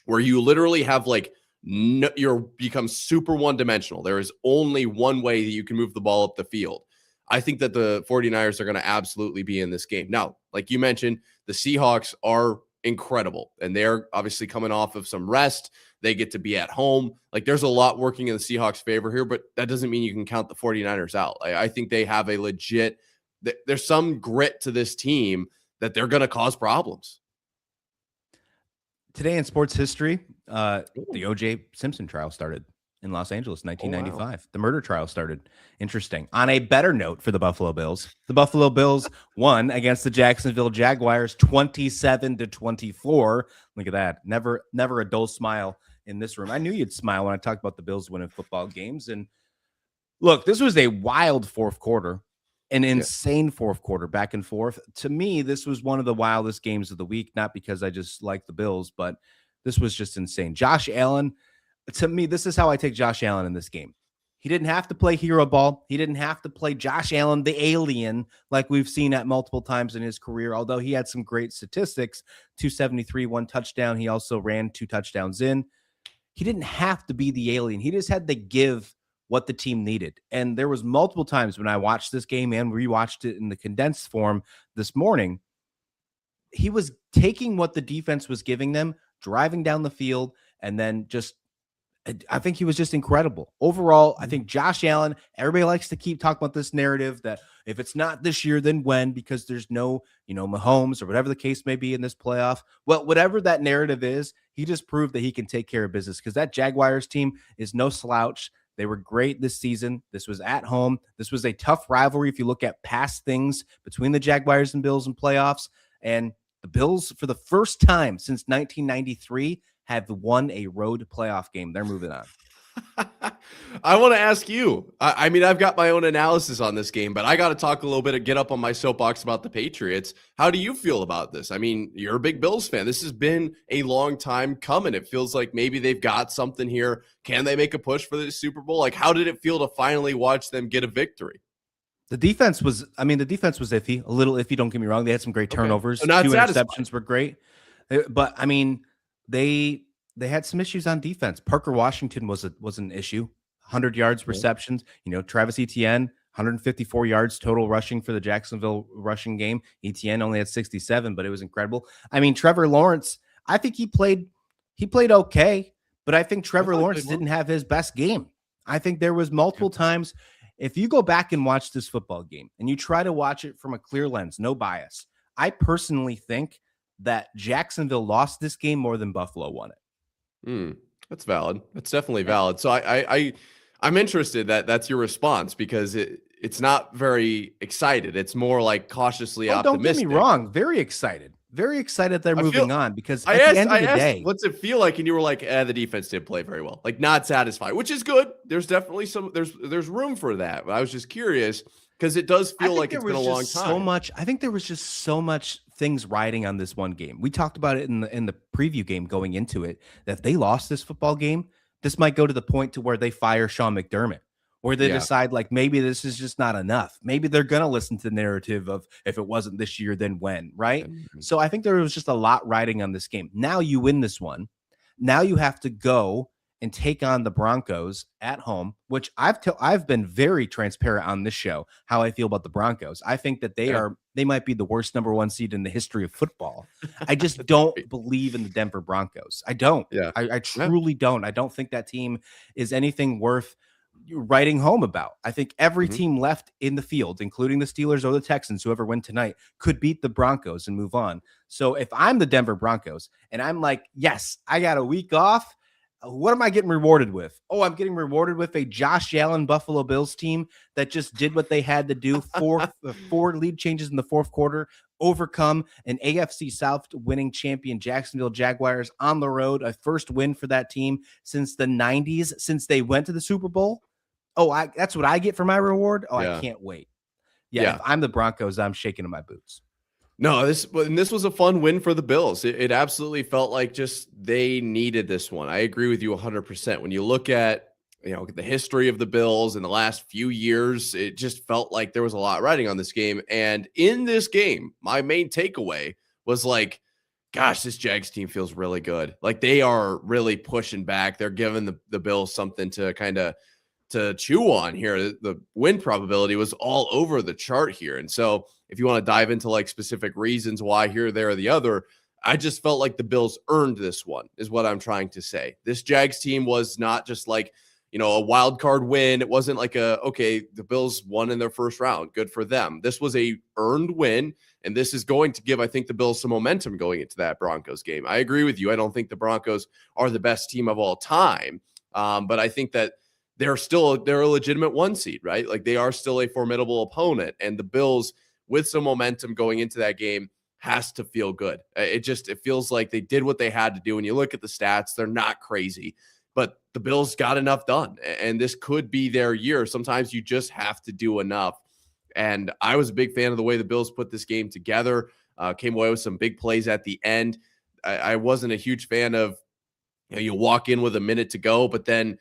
[SPEAKER 3] where you literally have like, you're become super one-dimensional. There is only one way that you can move the ball up the field. I think that the 49ers are going to absolutely be in this game. Now, like you mentioned, the Seahawks are incredible, and they're obviously coming off of some rest. They get to be at home. Like there's a lot working in the Seahawks' favor here, but that doesn't mean you can count the 49ers out. I think they have a legit, there's some grit to this team that they're going to cause problems.
[SPEAKER 2] Today in sports history, the O.J. Simpson trial started in Los Angeles, 1995. Oh, wow. The murder trial started. Interesting. On a better note for the Buffalo Bills won against the Jacksonville Jaguars 27-24. Look at that. Never a dull smile in this room. I knew you'd smile when I talked about the Bills winning football games. And look, this was a wild fourth quarter. An insane fourth quarter, back and forth. To me, this was one of the wildest games of the week, not because I just like the Bills, but this was just insane. Josh Allen, to me, this is how I take Josh Allen in this game. He didn't have to play hero ball. He didn't have to play Josh Allen, the alien, like we've seen at multiple times in his career, although he had some great statistics, 273, 1 touchdown. He also ran 2 touchdowns in. He didn't have to be the alien. He just had to give what the team needed. And there was multiple times when I watched this game and rewatched it in the condensed form this morning, he was taking what the defense was giving them, driving down the field, and then I think he was just incredible. Overall, I think Josh Allen, everybody likes to keep talking about this narrative that if it's not this year, then when, because there's no, Mahomes or whatever the case may be in this playoff. Well, whatever that narrative is, he just proved that he can take care of business, because that Jaguars team is no slouch. They were great this season. This was at home. This was a tough rivalry if you look at past things between the Jaguars and Bills in playoffs. And the Bills, for the first time since 1993, have won a road playoff game. They're moving on.
[SPEAKER 3] I want to ask you. I mean, I've got my own analysis on this game, but I got to talk a little bit and get up on my soapbox about the Patriots. How do you feel about this? I mean, you're a big Bills fan. This has been a long time coming. It feels like maybe they've got something here. Can they make a push for the Super Bowl? Like, how did it feel to finally watch them get a victory?
[SPEAKER 2] The defense was iffy, a little iffy. Don't get me wrong. They had some great turnovers.
[SPEAKER 3] Okay. So
[SPEAKER 2] 2 interceptions were great. But I mean, they had some issues on defense. Parker Washington was an issue. 100 yards receptions. Travis Etienne, 154 yards total rushing for the Jacksonville rushing game. Etienne only had 67, but it was incredible. I mean, Trevor Lawrence, I think he played okay, but I think Trevor Lawrence didn't have his best game. I think there was multiple times. If you go back and watch this football game and you try to watch it from a clear lens, no bias, I personally think that Jacksonville lost this game more than Buffalo won it.
[SPEAKER 3] That's valid. That's definitely valid. So I'm interested that that's your response, because it's not very excited. It's more like cautiously optimistic.
[SPEAKER 2] Don't get me wrong. Very excited. Very excited they're moving on, because at the end of the day,
[SPEAKER 3] what's it feel like? And you were like, the defense didn't play very well. Like, not satisfied, which is good. There's definitely there's room for that. But I was just curious, because it does feel like it's been a long time.
[SPEAKER 2] I think there was just so much things riding on this one game. We talked about it in the preview game going into it, that if they lost this football game, this might go to the point to where they fire Sean McDermott, or they decide like maybe this is just not enough. Maybe they're going to listen to the narrative of if it wasn't this year, then when, right? Mm-hmm. So I think there was just a lot riding on this game. Now you win this one. Now you have to go and take on the Broncos at home, which I've been very transparent on this show how I feel about the Broncos. I think that they might be the worst number 1 seed in the history of football. I just don't believe in the Denver Broncos. I don't. Yeah. I truly don't. I don't think that team is anything worth writing home about. I think every team left in the field, including the Steelers or the Texans, whoever win tonight, could beat the Broncos and move on. So if I'm the Denver Broncos and I'm like, yes, I got a week off, what am I getting rewarded with? Oh, I'm getting rewarded with a Josh Allen Buffalo Bills team that just did what they had to do. Four lead changes in the fourth quarter, overcome an AFC South winning champion Jacksonville Jaguars on the road, a first win for that team since the 90s, since they went to the Super Bowl. Oh, that's what I get for my reward. Oh,
[SPEAKER 3] Yeah.
[SPEAKER 2] I can't wait. Yeah, if I'm the Broncos, I'm shaking in my boots.
[SPEAKER 3] No, this was a fun win for the Bills. It absolutely felt like just they needed this one. I agree with you 100%. When you look at the history of the Bills in the last few years, it just felt like there was a lot riding on this game. And in this game, my main takeaway was like, gosh, this Jags team feels really good. Like they are really pushing back. They're giving the Bills something to kind of to chew on here. The win probability was all over the chart here. And so if you want to dive into like specific reasons why here, there, or the other, I just felt like the Bills earned this one is what I'm trying to say. This Jags team was not just like, a wild card win. It wasn't like okay, the Bills won in their first round. Good for them. This was a earned win. And this is going to give, I think, the Bills some momentum going into that Broncos game. I agree with you. I don't think the Broncos are the best team of all time. But I think that they're a legitimate one seed, right? Like they are still a formidable opponent, and the Bills with some momentum going into that game has to feel good. It feels like they did what they had to do. When you look at the stats, they're not crazy, but the Bills got enough done, and this could be their year. Sometimes you just have to do enough. And I was a big fan of the way the Bills put this game together, came away with some big plays at the end. I wasn't a huge fan of, you walk in with a minute to go, but then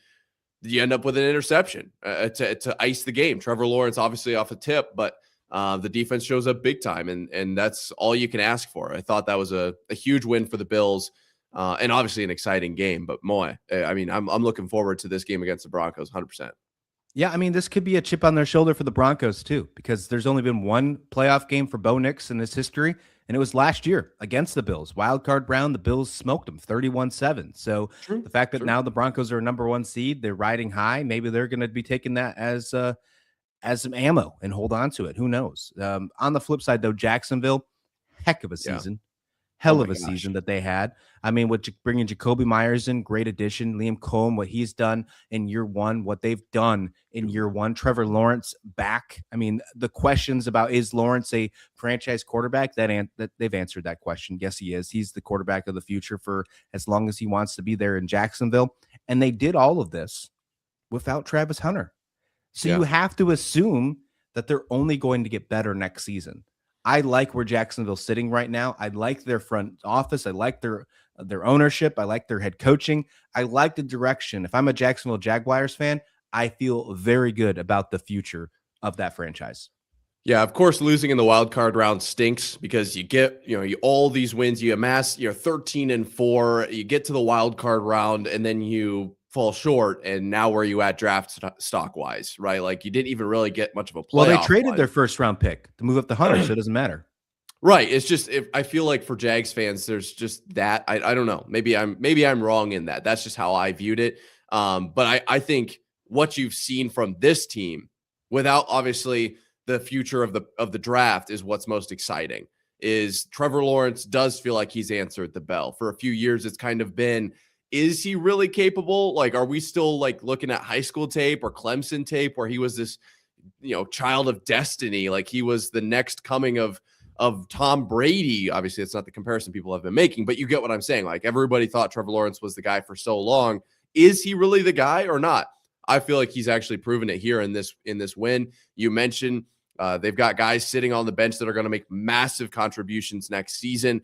[SPEAKER 3] you end up with an interception to ice the game. Trevor Lawrence obviously off a tip, but the defense shows up big time, and that's all you can ask for. I thought that was a huge win for the Bills, and obviously an exciting game. But I'm looking forward to this game against the Broncos 100%.
[SPEAKER 2] Yeah, I mean, this could be a chip on their shoulder for the Broncos too, because there's only been one playoff game for Bo Nix in his history, and it was last year against the Bills. Wild card round, the Bills smoked them 31-7. So the fact that now the Broncos are a number one seed, they're riding high. Maybe they're going to be taking that as some ammo and hold on to it. Who knows? On the flip side, though, Jacksonville, heck of a season. Hell of a season that they had. I mean, with bringing Jacoby Myers in, great addition. Liam Cohen, what he's done in year one, what they've done in year one. Trevor Lawrence back. I mean, the questions about is Lawrence a franchise quarterback, that they've answered that question. Yes, he is. He's the quarterback of the future for as long as he wants to be there in Jacksonville. And they did all of this without Travis Hunter. So you have to assume that they're only going to get better next season. I like where Jacksonville's sitting right now. I like their front office. I like their ownership. I like their head coaching. I like the direction. If I'm a Jacksonville Jaguars fan, I feel very good about the future of that franchise.
[SPEAKER 3] Yeah, of course, losing in the wild card round stinks because you get, all these wins, you amass, 13-4, you get to the wild card round, and then you fall short. And now where are you at draft stock wise, right? Like you didn't even really get much of a play.
[SPEAKER 2] Well, they traded their first round pick to move up the Hunter, so it doesn't matter.
[SPEAKER 3] Right. It's just, I feel like for Jags fans, there's just that. I don't know. Maybe I'm wrong in that. That's just how I viewed it. But I think what you've seen from this team, without obviously the future of the draft, is what's most exciting. Is Trevor Lawrence does feel like he's answered the bell. For a few years, it's kind of been, is he really capable? Like, are we still like looking at high school tape or Clemson tape where he was this, child of destiny? Like he was the next coming of Tom Brady. Obviously, it's not the comparison people have been making, but you get what I'm saying. Like everybody thought Trevor Lawrence was the guy for so long. Is he really the guy or not? I feel like he's actually proven it here in this win. You mentioned they've got guys sitting on the bench that are going to make massive contributions next season.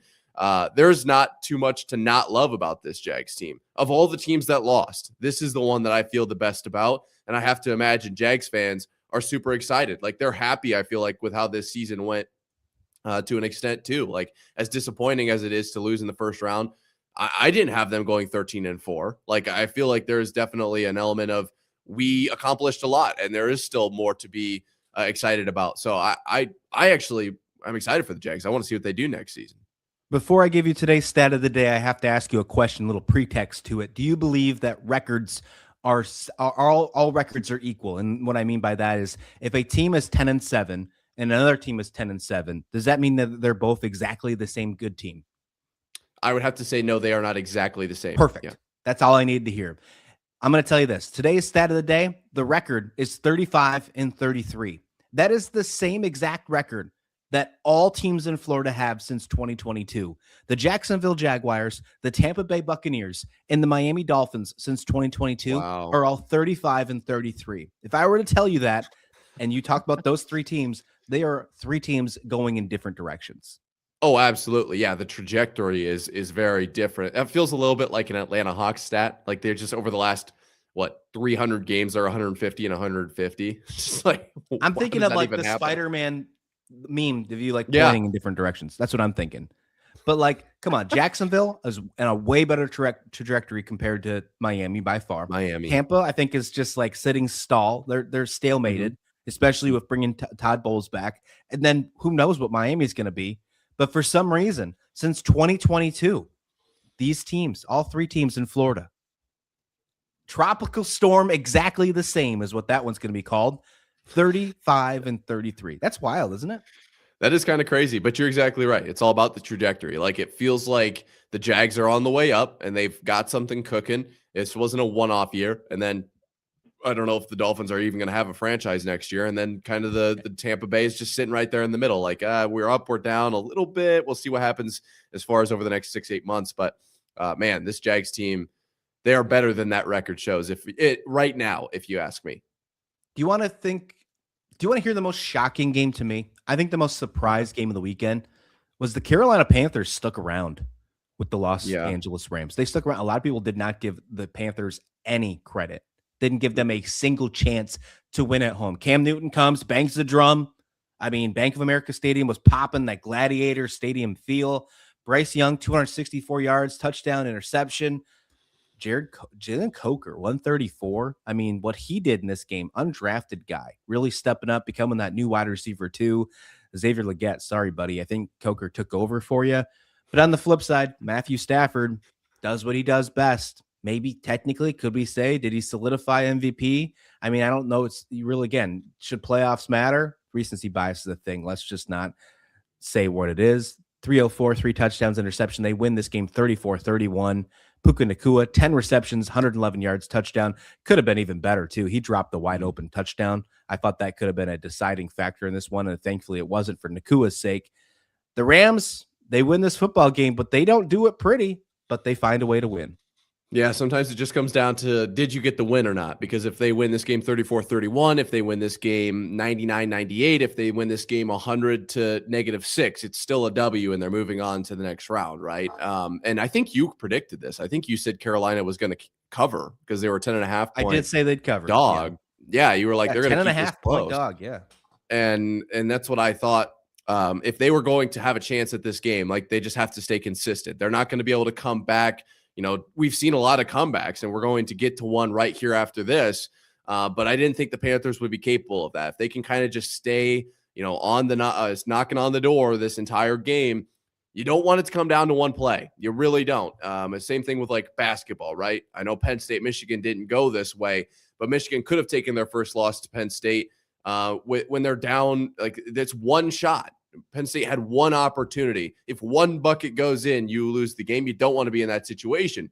[SPEAKER 3] There's not too much to not love about this Jags team. Of all the teams that lost, this is the one that I feel the best about. And I have to imagine Jags fans are super excited. Like they're happy, I feel like, with how this season went to an extent too. Like as disappointing as it is to lose in the first round, I didn't have them going 13-4. Like I feel like there is definitely an element of we accomplished a lot and there is still more to be excited about. So I'm excited for the Jags. I want to see what they do next season.
[SPEAKER 2] Before I give you today's stat of the day, I have to ask you a question, a little pretext to it. Do you believe that records are all records are equal? And what I mean by that is if a team is 10-7 and another team is 10-7, does that mean that they're both exactly the same good team?
[SPEAKER 3] I would have to say no, they are not exactly the same.
[SPEAKER 2] Perfect.
[SPEAKER 3] Yeah.
[SPEAKER 2] That's all I needed to hear. I'm going to tell you this. Today's stat of the day, the record is 35-33. That is the same exact record that all teams in Florida have since 2022. The Jacksonville Jaguars, the Tampa Bay Buccaneers, and the Miami Dolphins since 2022
[SPEAKER 3] Wow.
[SPEAKER 2] are all 35-33. If I were to tell you that, and you talk about those three teams, they are three teams going in different directions.
[SPEAKER 3] Oh, absolutely. Yeah, the trajectory is very different. It feels a little bit like an Atlanta Hawks stat. Like they're just over the last 300 games are 150 and 150. Just like
[SPEAKER 2] I'm
[SPEAKER 3] why
[SPEAKER 2] thinking
[SPEAKER 3] does
[SPEAKER 2] of
[SPEAKER 3] that
[SPEAKER 2] like
[SPEAKER 3] even
[SPEAKER 2] the
[SPEAKER 3] happen?
[SPEAKER 2] Spider-Man meme of you like
[SPEAKER 3] Yeah.
[SPEAKER 2] pointing in different directions. That's what I'm thinking. But like, come on, Jacksonville is in a way better trajectory compared to Miami by far.
[SPEAKER 3] Miami.
[SPEAKER 2] Tampa, I think, is just like sitting stall. They're stalemated, especially with bringing Todd Bowles back. And then who knows what Miami is going to be. But for some reason, since 2022, these teams, all three teams in Florida, tropical storm exactly the same as what that one's going to be called, 35-33. That's wild, isn't it?
[SPEAKER 3] That is kind of crazy, but you're exactly right. It's all about the trajectory. Like it feels like the Jags are on the way up and they've got something cooking. This wasn't a one-off year. And then I don't know if the Dolphins are even going to have a franchise next year. And then kind of the Tampa Bay is just sitting right there in the middle. Like we're up, we're down a little bit. We'll see what happens as far as over the next 6-8 months. But man, this Jags team, they are better than that record shows. If it right now, if you ask me.
[SPEAKER 2] Do you want to hear the most shocking game to me? I think the most surprise game of the weekend was the Carolina Panthers stuck around with the Los Angeles Rams. They stuck around. A lot of people did not give the Panthers any credit. Didn't give them a single chance to win at home. Cam Newton comes, bangs the drum. I mean, Bank of America Stadium was popping, that Gladiator Stadium feel. Bryce Young, 264 yards, touchdown, interception. Jalen Coker, 134. I mean, what he did in this game, undrafted guy, really stepping up, becoming that new wide receiver too. Xavier Legette, sorry, buddy. I think Coker took over for you. But on the flip side, Matthew Stafford does what he does best. Maybe technically, could we say, did he solidify MVP? I mean, I don't know. It's really, again, should playoffs matter? Recency bias is a thing. Let's just not say what it is. 304, 3 touchdowns, interception. They win this game 34-31. Puka Nacua, 10 receptions, 111 yards, touchdown. Could have been even better, too. He dropped the wide open touchdown. I thought that could have been a deciding factor in this one, and thankfully it wasn't for Nakua's sake. The Rams, they win this football game, but they don't do it pretty, but they find a way to win.
[SPEAKER 3] Yeah, sometimes it just comes down to, did you get the win or not? Because if they win this game 34-31, if they win this game 99-98, if they win this game 100 to -6, it's still a W and they're moving on to the next round, right? And I think you predicted this. I think you said Carolina was going to cover because they were 10.5 point.
[SPEAKER 2] I did say they'd cover.
[SPEAKER 3] Dog. Yeah, you were like, they're going to keep this
[SPEAKER 2] 10.5 point
[SPEAKER 3] close.
[SPEAKER 2] dog, yeah.
[SPEAKER 3] And that's what I thought. If they were going to have a chance at this game, like they just have to stay consistent. They're not going to be able to come back. You know, we've seen a lot of comebacks, and we're going to get to one right here after this. But I didn't think the Panthers would be capable of that. If they can kind of just stay, you know, on the knocking on the door this entire game, you don't want it to come down to one play. You really don't. Same thing with like basketball, right? I know Penn State, Michigan didn't go this way, but Michigan could have taken their first loss to Penn State when they're down. Like that's one shot. Penn State had one opportunity. If one bucket goes in, you lose the game. You don't want to be in that situation.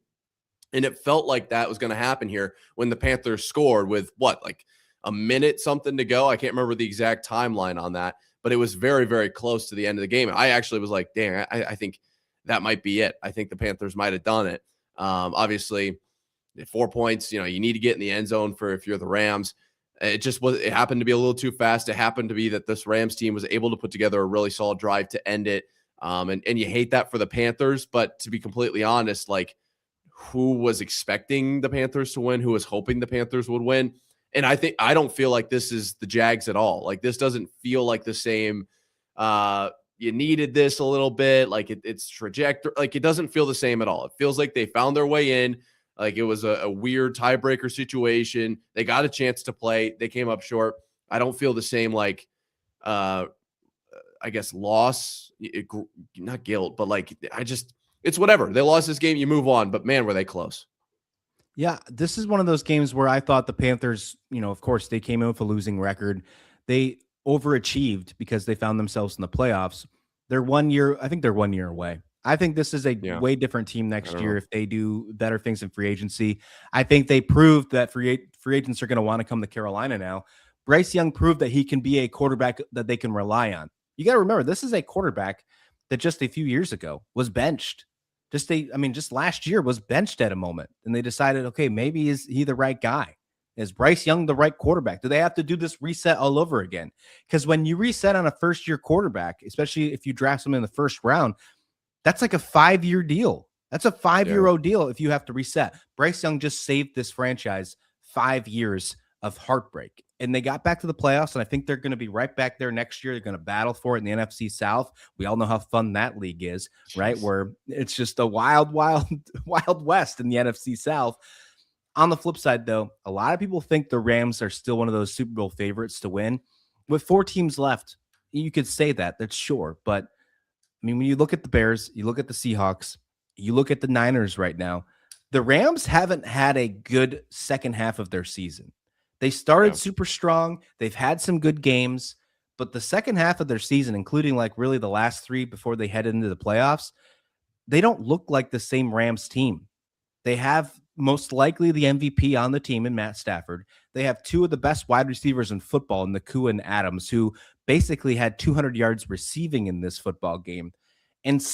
[SPEAKER 3] And it felt like that was going to happen here when the Panthers scored with like a minute something to go. I can't remember the exact timeline on that, but it was very, very close to the end of the game. I actually was like, dang, I think that might be it. I think the Panthers might have done it. Obviously, 4 points, you know, you need to get in the end zone for if you're the Rams. It happened to be a little too fast. It happened to be that this Rams team was able to put together a really solid drive to end it. And you hate that for the Panthers, but to be completely honest, like who was expecting the Panthers to win, who was hoping the Panthers would win. And I don't feel like this is the Jags at all. Like this doesn't feel like the same. You needed this a little bit. Like it's trajectory. Like it doesn't feel the same at all. It feels like they found their way in. Like it was a weird tiebreaker situation. They got a chance to play. They came up short. I don't feel the same, like, I guess, loss, not guilt, but like, it's whatever. They lost this game. You move on. But man, were they close.
[SPEAKER 2] Yeah, this is one of those games where I thought the Panthers, you know, of course, they came in with a losing record. They overachieved because they found themselves in the playoffs. I think they're 1 year away. I think this is a
[SPEAKER 3] Yeah,
[SPEAKER 2] way different team
[SPEAKER 3] I
[SPEAKER 2] next
[SPEAKER 3] don't
[SPEAKER 2] year
[SPEAKER 3] know.
[SPEAKER 2] if they do better things in free agency. I think they proved that free agents are going to want to come to Carolina now. Bryce Young proved that he can be a quarterback that they can rely on. You got to remember, this is a quarterback that just a few years ago was benched. Just last year was benched at a moment, and they decided, okay, maybe is he the right guy? Is Bryce Young the right quarterback? Do they have to do this reset all over again? Because when you reset on a first-year quarterback, especially if you draft someone in the first round, that's like a 5-year deal. That's a 5-year-old deal if you have to reset. Bryce Young just saved this franchise 5 years of heartbreak. And they got back to the playoffs, and I think they're going to be right back there next year. They're going to battle for it in the NFC South. We all know how fun that league is, right? Where it's just a wild, wild, wild west in the NFC South. On the flip side, though, a lot of people think the Rams are still one of those Super Bowl favorites to win. With 4 teams left, you could say that. That's sure. But when you look at the Bears, you look at the Seahawks, you look at the Niners right now, the Rams haven't had a good second half of their season. They started super strong. They've had some good games, but the second half of their season, including like really the last 3 before they head into the playoffs, they don't look like the same Rams team. They have most likely the MVP on the team in Matt Stafford. They have 2 of the best wide receivers in football in Nakua and Adams, who basically had 200 yards receiving in this football game. And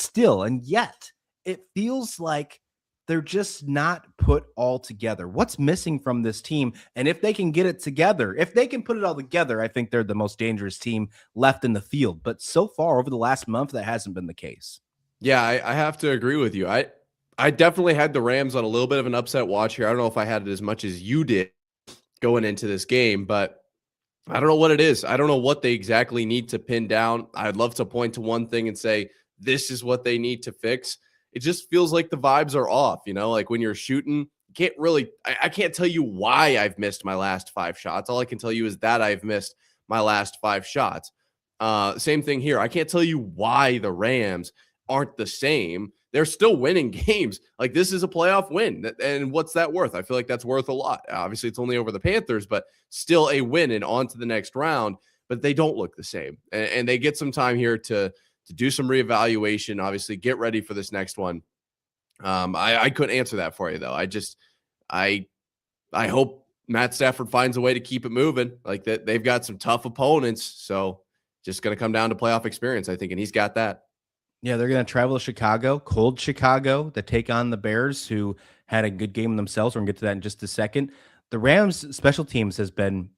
[SPEAKER 2] yet, it feels like they're just not put all together. What's missing from this team? And if they can get it together, if they can put it all together, I think they're the most dangerous team left in the field. But so far, over the last month, that hasn't been the case.
[SPEAKER 3] Yeah, I have to agree with you. I definitely had the Rams on a little bit of an upset watch here. I don't know if I had it as much as you did going into this game, but I don't know what it is. I don't know what they exactly need to pin down. I'd love to point to one thing and say, this is what they need to fix. It just feels like the vibes are off, like when you're shooting, you can't really, I can't tell you why I've missed my last 5 shots. All I can tell you is that I've missed my last 5 shots. Same thing here. I can't tell you why the Rams aren't the same. They're still winning games. Like, this is a playoff win. And what's that worth? I feel like that's worth a lot. Obviously, it's only over the Panthers, but still a win and on to the next round. But they don't look the same. And they get some time here to do some reevaluation, obviously get ready for this next one. I couldn't answer that for you, though. I hope Matt Stafford finds a way to keep it moving. Like, that they've got some tough opponents. So just going to come down to playoff experience, I think, and he's got that.
[SPEAKER 2] Yeah, they're going to travel to Chicago, cold Chicago, to take on the Bears, who had a good game themselves. We're going to get to that in just a second. The Rams' special teams has been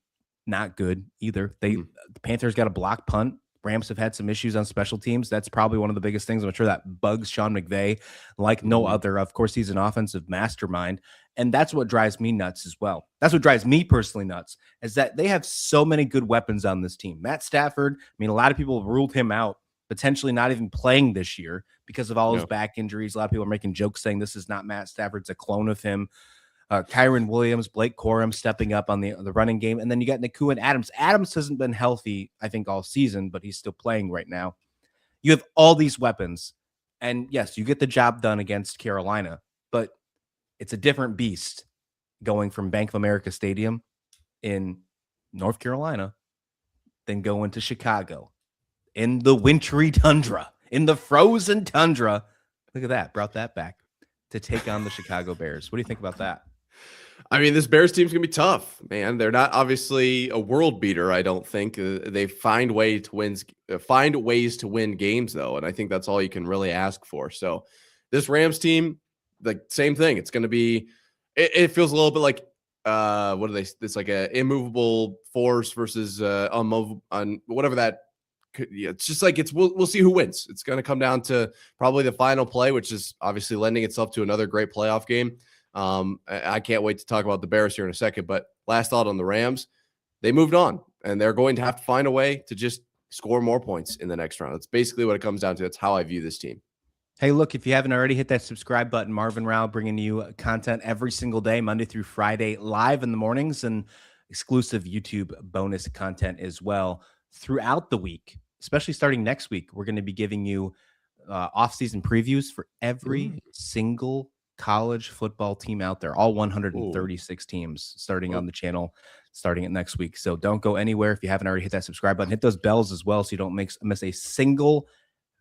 [SPEAKER 2] not good either. The Panthers got a block punt. Rams have had some issues on special teams. That's probably one of the biggest things. I'm sure that bugs Sean McVay like no other. Of course, he's an offensive mastermind, and that's what drives me nuts as well. That's what drives me personally nuts, is that they have so many good weapons on this team. Matt Stafford, a lot of people have ruled him out, potentially not even playing this year because of all his back injuries. A lot of people are making jokes saying this is not Matt Stafford, it's a clone of him. Kyron Williams, Blake Corum stepping up on the running game. And then you got Nakua and Adams. Adams hasn't been healthy, I think, all season, but he's still playing right now. You have all these weapons. And yes, you get the job done against Carolina, but it's a different beast going from Bank of America Stadium in North Carolina than going to Chicago in the wintry tundra, in the frozen tundra. Look at that. Brought that back to take on the Chicago Bears. What do you think about that?
[SPEAKER 3] This Bears team's going to be tough, man. They're not obviously a world beater, I don't think. They find ways to win games, though, and I think that's all you can really ask for. So this Rams team, the same thing. It's going to be it feels a little bit like what are they? It's like a immovable force versus on whatever that. It's just like we'll see who wins. It's going to come down to probably the final play, which is obviously lending itself to another great playoff game. I can't wait to talk about the Bears here in a second, but last thought on the Rams, they moved on and they're going to have to find a way to just score more points in the next round. That's basically what it comes down to. That's how I view this team.
[SPEAKER 2] Hey, look, if you haven't already, hit that subscribe button. Marv and Rauh bringing you content every single day, Monday through Friday, live in the mornings, and exclusive YouTube bonus content as well throughout the week, especially starting next week. We're going to be giving you off-season previews for every single college football team out there, all 136 teams starting on the channel, starting it next week. So don't go anywhere. If you haven't already, hit that subscribe button, hit those bells as well, so you don't miss a single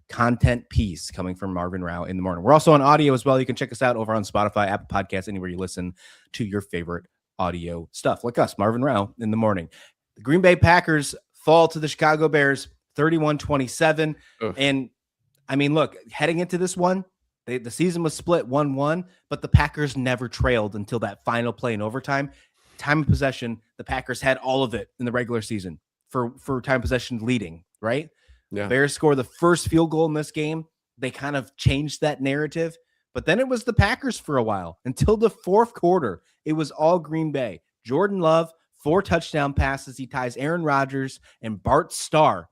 [SPEAKER 2] content piece coming from Marv and Rauh in the morning. We're also on audio as well. You can check us out over on Spotify, Apple Podcasts, anywhere you listen to your favorite audio stuff, like us, Marv and Rauh in the morning. The Green Bay Packers fall to the Chicago Bears 31-27. And I mean, look, heading into this one, the season was split 1-1, but the Packers never trailed until that final play in overtime. Time of possession, the Packers had all of it in the regular season for time of possession leading, right?
[SPEAKER 3] Yeah.
[SPEAKER 2] The Bears score the first field goal in this game. They kind of changed that narrative, but then it was the Packers for a while until the fourth quarter. It was all Green Bay. Jordan Love, 4 touchdown passes. He ties Aaron Rodgers and Bart Starr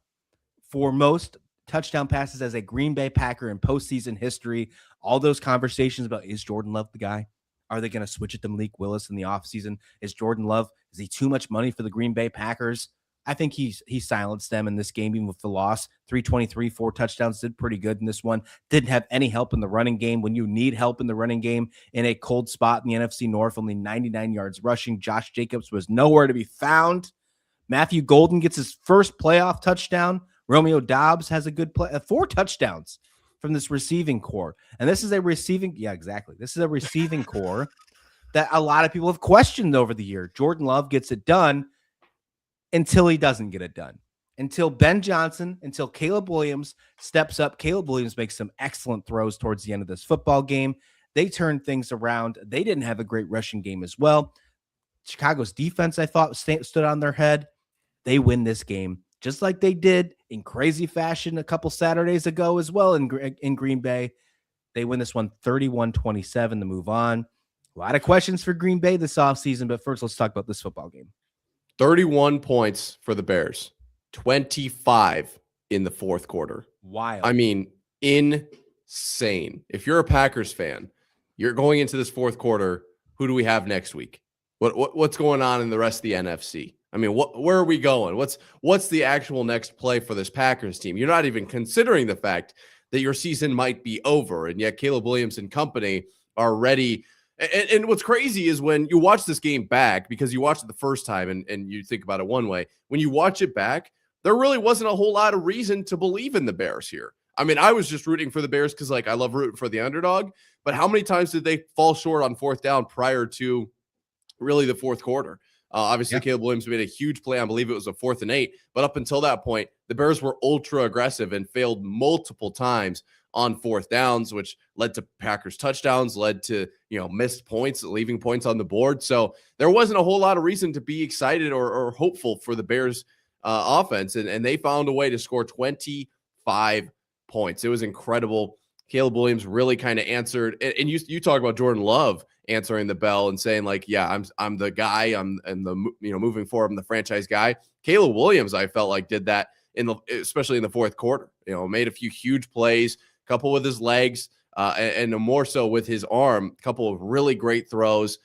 [SPEAKER 2] for most touchdown passes as a Green Bay Packer in postseason history. All those conversations about, is Jordan Love the guy? Are they going to switch it to Malik Willis in the offseason? Is Jordan Love, is he too much money for the Green Bay Packers? I think he silenced them in this game, even with the loss. 323, 4 touchdowns, did pretty good in this one. Didn't have any help in the running game. When you need help in the running game in a cold spot in the NFC North, only 99 yards rushing. Josh Jacobs was nowhere to be found. Matthew Golden gets his first playoff touchdown. Romeo Doubs has a good play, 4 touchdowns from this receiving core. And this is a receiving, This is a receiving core that a lot of people have questioned over the year. Jordan Love gets it done until he doesn't get it done. Until Ben Johnson, until Caleb Williams steps up. Caleb Williams makes some excellent throws towards the end of this football game. They turned things around. They didn't have a great rushing game as well. Chicago's defense, I thought, stood on their head. They win this game, just like they did in crazy fashion a couple Saturdays ago as well in Green Bay. They win this one 31-27 to move on. A lot of questions for Green Bay this offseason, but first let's talk about this football game.
[SPEAKER 3] 31 points for the Bears, 25 in the fourth quarter.
[SPEAKER 2] Wild.
[SPEAKER 3] I mean, insane. If you're a Packers fan, you're going into this fourth quarter, who do we have next week? What's going on in the rest of the NFC? I mean, where are we going? What's the actual next play for this Packers team? You're not even considering the fact that your season might be over, and yet Caleb Williams and company are ready. And what's crazy is when you watch this game back, because you watched it the first time and you think about it one way, when you watch it back, there really wasn't a whole lot of reason to believe in the Bears here. I mean, I was just rooting for the Bears because, like, I love rooting for the underdog, but how many times did they fall short on fourth down prior to really the fourth quarter? Obviously, Caleb Williams made a huge play. I believe it was a 4th and 8. But up until that point, the Bears were ultra aggressive and failed multiple times on fourth downs, which led to Packers touchdowns, led to, missed points, leaving points on the board. So there wasn't a whole lot of reason to be excited or hopeful for the Bears offense. And they found a way to score 25 points. It was incredible. Caleb Williams really kind of answered. And you talk about Jordan Love answering the bell and saying, like, yeah, I'm the guy. Moving forward, I'm the franchise guy. Caleb Williams, I felt like, did that especially in the fourth quarter. Made a few huge plays, a couple with his legs, and more so with his arm. A couple of really great throws.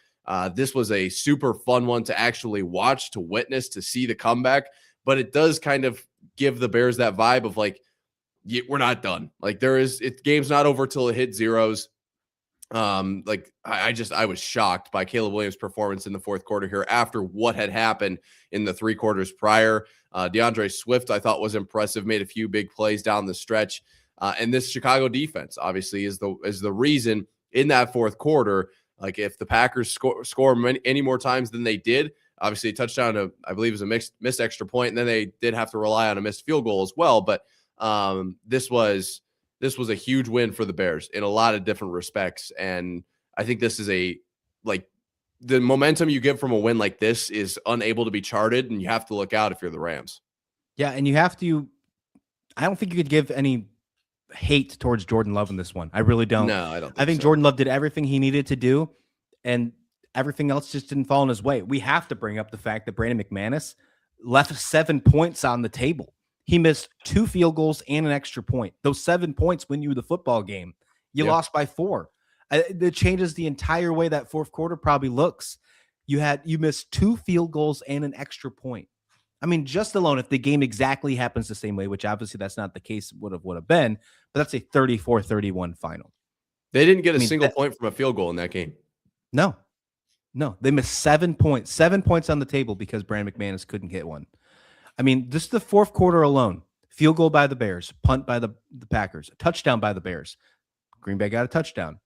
[SPEAKER 3] This was a super fun one to actually watch, to witness, to see the comeback. But it does kind of give the Bears that vibe of, like, we're not done. Like, game's not over till it hits zeros. I was shocked by Caleb Williams' performance in the fourth quarter here after what had happened in the 3 quarters prior. DeAndre Swift, I thought, was impressive, made a few big plays down the stretch. And this Chicago defense obviously is the reason in that fourth quarter. Like, if the Packers score any more times than they did, obviously a touchdown to, I believe, was a missed extra point, and then they did have to rely on a missed field goal as well. But this was a huge win for the Bears in a lot of different respects. And I think this is the momentum you get from a win like this is unable to be charted, and you have to look out if you're the Rams.
[SPEAKER 2] Yeah. And I don't think you could give any hate towards Jordan Love in this one. I really don't.
[SPEAKER 3] No, I don't.
[SPEAKER 2] I think so. Jordan Love did everything he needed to do, and everything else just didn't fall in his way. We have to bring up the fact that Brandon McManus left 7 points on the table. He missed 2 field goals and an extra point. Those 7 points win you the football game. You lost by 4. It changes the entire way that fourth quarter probably looks. You missed 2 field goals and an extra point. I mean, just alone, if the game exactly happens the same way, which obviously that's not the case, would have been, but that's a 34-31 final.
[SPEAKER 3] They didn't get a single point from a field goal in that game.
[SPEAKER 2] No, they missed 7 points. 7 points on the table because Brandon McManus couldn't get one. I mean, just the fourth quarter alone, Field goal by the Bears, punt by the Packers, touchdown by the Bears. Green Bay got a touchdown.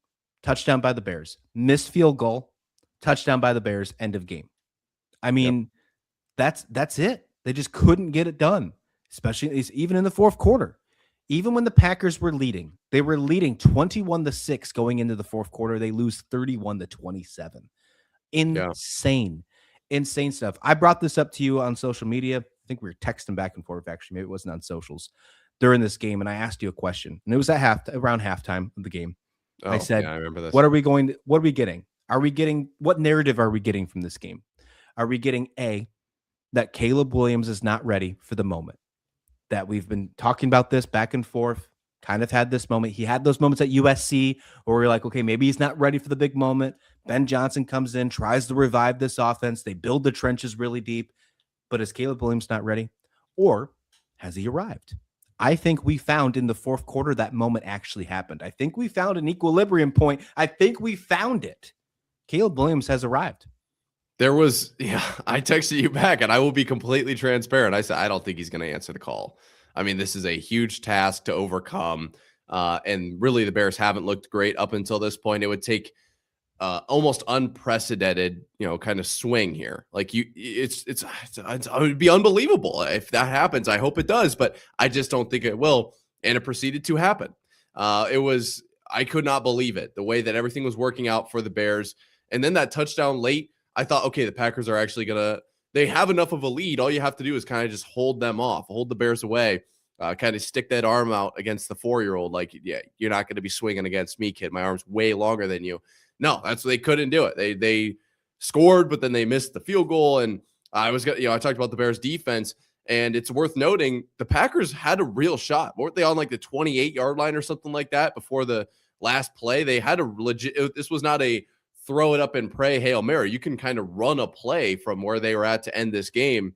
[SPEAKER 2] Touchdown by the Bears. Missed field goal, touchdown by the Bears, end of game. I mean, that's it. They just couldn't get it done, especially even in the fourth quarter. Even when the Packers were leading, they were leading 21-6 going into the fourth quarter. They lose 31-27. Insane. Insane stuff. I brought this up to you on social media. I think we were texting back and forth, actually. Maybe it wasn't on socials during this game. And I asked you a question. And it was at around halftime of the game. I said,
[SPEAKER 3] I remember this.
[SPEAKER 2] What are we getting? What narrative are we getting from this game? Are we getting A, that Caleb Williams is not ready for the moment? That we've been talking about this back and forth, kind of had this moment. He had those moments at USC where we're like, okay, maybe he's not ready for the big moment. Ben Johnson comes in, tries to revive this offense. They build the trenches really deep. But is Caleb Williams not ready? Or has he arrived? I think we found in the fourth quarter that moment actually happened. I think we found an equilibrium point. I think we found it. Caleb Williams has arrived.
[SPEAKER 3] I texted you back, and I will be completely transparent. I said, I don't think he's going to answer the call. I mean, this is a huge task to overcome. And really, the Bears haven't looked great up until this point. It would take almost unprecedented, kind of swing here. Like it would be unbelievable if that happens. I hope it does, but I just don't think it will. And it proceeded to happen. I could not believe it, the way that everything was working out for the Bears. And then that touchdown late, I thought, okay, the Packers are actually they have enough of a lead. All you have to do is kind of just hold them off, hold the Bears away, kind of stick that arm out against the 4-year-old. Like, yeah, you're not going to be swinging against me, kid. My arm's way longer than you. No, they couldn't do it. They scored, but then they missed the field goal. And I talked about the Bears defense, and it's worth noting the Packers had a real shot. Weren't they on like the 28-yard line or something like that before the last play? They had a legit, this was not a throw it up and pray Hail Mary. You can kind of run a play from where they were at to end this game.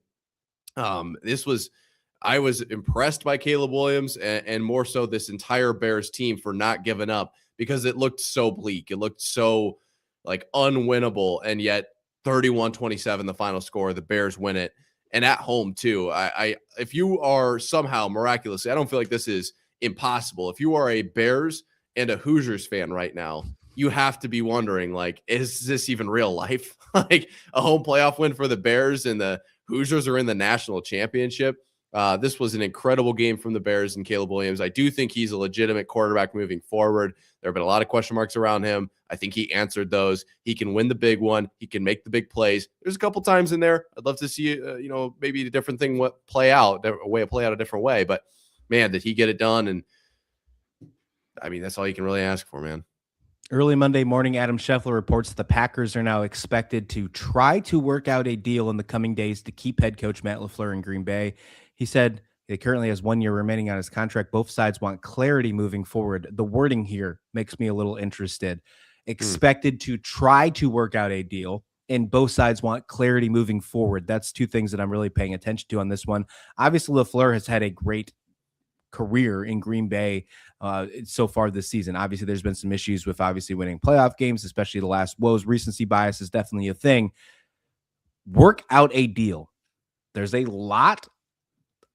[SPEAKER 3] I was impressed by Caleb Williams and more so this entire Bears team for not giving up, because it looked so bleak. It looked so like unwinnable. And yet 31-27, the final score, the Bears win it. And at home too. If you are somehow miraculously, I don't feel like this is impossible. If you are a Bears and a Hoosiers fan right now, you have to be wondering, like, is this even real life? Like a home playoff win for the Bears and the Hoosiers are in the national championship. This was an incredible game from the Bears and Caleb Williams. I do think he's a legitimate quarterback moving forward. There have been a lot of question marks around him. I think he answered those. He can win the big one. He can make the big plays. There's a couple times in there I'd love to see, maybe a different thing play out a different way. But man, did he get it done? And I mean, that's all you can really ask for, man.
[SPEAKER 2] Early Monday morning, Adam Scheffler reports the Packers are now expected to try to work out a deal in the coming days to keep head coach Matt LaFleur in Green Bay. He said he currently has 1 year remaining on his contract. Both sides want clarity moving forward. The wording here makes me a little interested. Expected to try to work out a deal, and both sides want clarity moving forward. That's two things that I'm really paying attention to on this one. Obviously, LaFleur has had a great career in Green Bay so far this season. Obviously, there's been some issues with winning playoff games, especially the last woes. Recency bias is definitely a thing. Work out a deal. There's a lot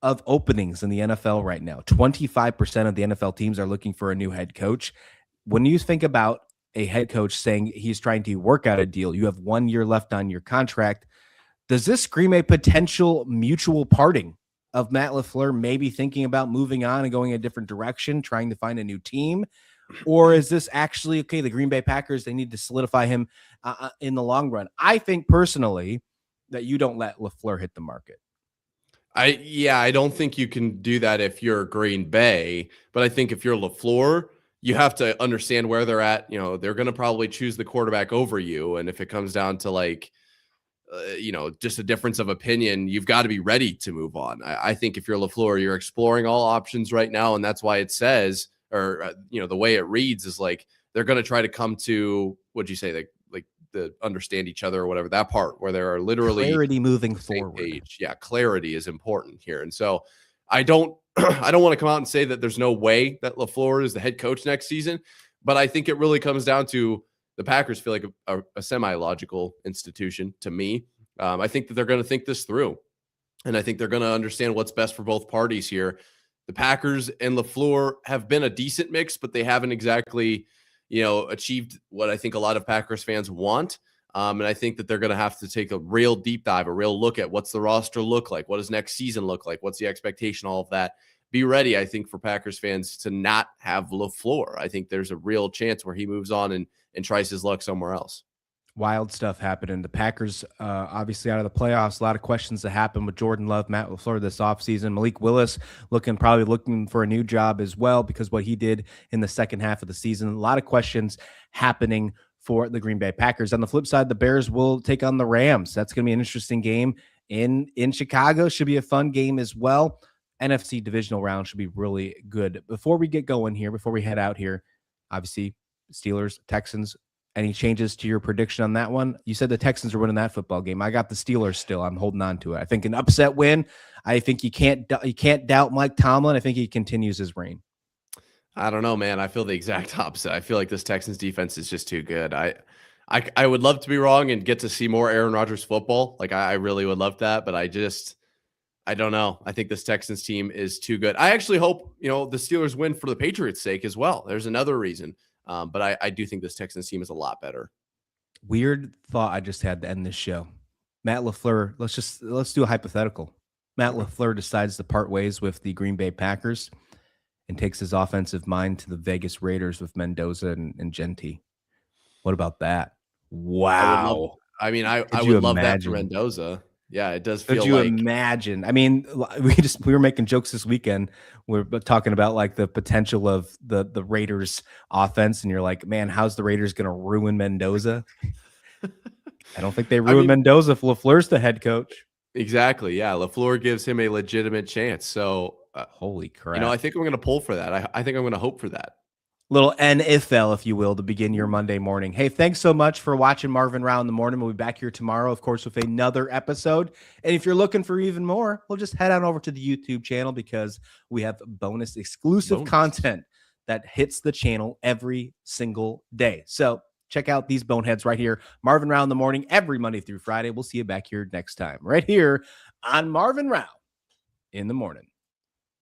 [SPEAKER 2] of openings in the NFL right now. 25% of the NFL teams are looking for a new head coach. When you think about a head coach saying he's trying to work out a deal, you have 1 year left on your contract. Does this scream a potential mutual parting of Matt LaFleur maybe thinking about moving on and going a different direction, trying to find a new team? Or is this actually, okay, the Green Bay Packers, they need to solidify him in the long run? I think personally that you don't let LaFleur hit the market.
[SPEAKER 3] I don't think you can do that if you're Green Bay, but I think if you're LaFleur, you have to understand where they're at. They're going to probably choose the quarterback over you. And if it comes down to just a difference of opinion, you've got to be ready to move on. I think if you're LaFleur, you're exploring all options right now. And that's why it says, the way it reads is like, they're going to try to come to, what'd you say? The understand each other or whatever, that part where there are literally
[SPEAKER 2] clarity moving forward.
[SPEAKER 3] Page. Yeah. Clarity is important here. And so I don't want to come out and say that there's no way that LaFleur is the head coach next season, but I think it really comes down to the Packers feel like a semi-logical institution to me. I think that they're going to think this through, and I think they're going to understand what's best for both parties here. The Packers and LaFleur have been a decent mix, but they haven't exactly, achieved what I think a lot of Packers fans want. And I think that they're going to have to take a real deep dive, a real look at what's the roster look like, what does next season look like, what's the expectation, all of that. Be ready, I think, for Packers fans to not have LaFleur. I think there's a real chance where he moves on and tries his luck somewhere else.
[SPEAKER 2] Wild stuff happening. The Packers, obviously out of the playoffs. A lot of questions that happened with Jordan Love, Matt LaFleur this offseason. Malik Willis probably looking for a new job as well because what he did in the second half of the season. A lot of questions happening for the Green Bay Packers. On the flip side, the Bears will take on the Rams. That's going to be an interesting game in Chicago. Should be a fun game as well. NFC divisional round should be really good. Before we get going here, before we head out here, obviously Steelers, Texans. Any changes to your prediction on that one? You said the Texans are winning that football game. I got the Steelers still. I'm holding on to it. I think an upset win. I think you can't doubt Mike Tomlin. I think he continues his reign.
[SPEAKER 3] I don't know, man. I feel the exact opposite. I feel like this Texans defense is just too good. I would love to be wrong and get to see more Aaron Rodgers football. Like I really would love that, but I don't know. I think this Texans team is too good. I actually hope, the Steelers win for the Patriots' sake as well. There's another reason. But I do think this Texans team is a lot better.
[SPEAKER 2] Weird thought I just had to end this show. Matt LaFleur, let's do a hypothetical. Matt LaFleur decides to part ways with the Green Bay Packers and takes his offensive mind to the Vegas Raiders with Mendoza and Genti. What about that? Wow.
[SPEAKER 3] I would love that for Mendoza. Yeah, it does feel like.
[SPEAKER 2] Could you imagine? I mean, we were making jokes this weekend. We're talking about like the potential of the Raiders offense, and you're like, man, how's the Raiders going to ruin Mendoza? I don't think they ruin Mendoza if LaFleur's the head coach.
[SPEAKER 3] Exactly. Yeah, LaFleur gives him a legitimate chance. So,
[SPEAKER 2] holy crap!
[SPEAKER 3] I think I'm going to pull for that. I think I'm going to hope for that.
[SPEAKER 2] Little NFL, if you will, to begin your Monday morning. Hey, thanks so much for watching Marv and Rauh in the morning. We'll be back here tomorrow, of course, with another episode. And if you're looking for even more, we'll just head on over to the YouTube channel because we have bonus exclusive content that hits the channel every single day. So check out these boneheads right here. Marv and Rauh in the morning, every Monday through Friday. We'll see you back here next time, right here on Marv and Rauh in the morning.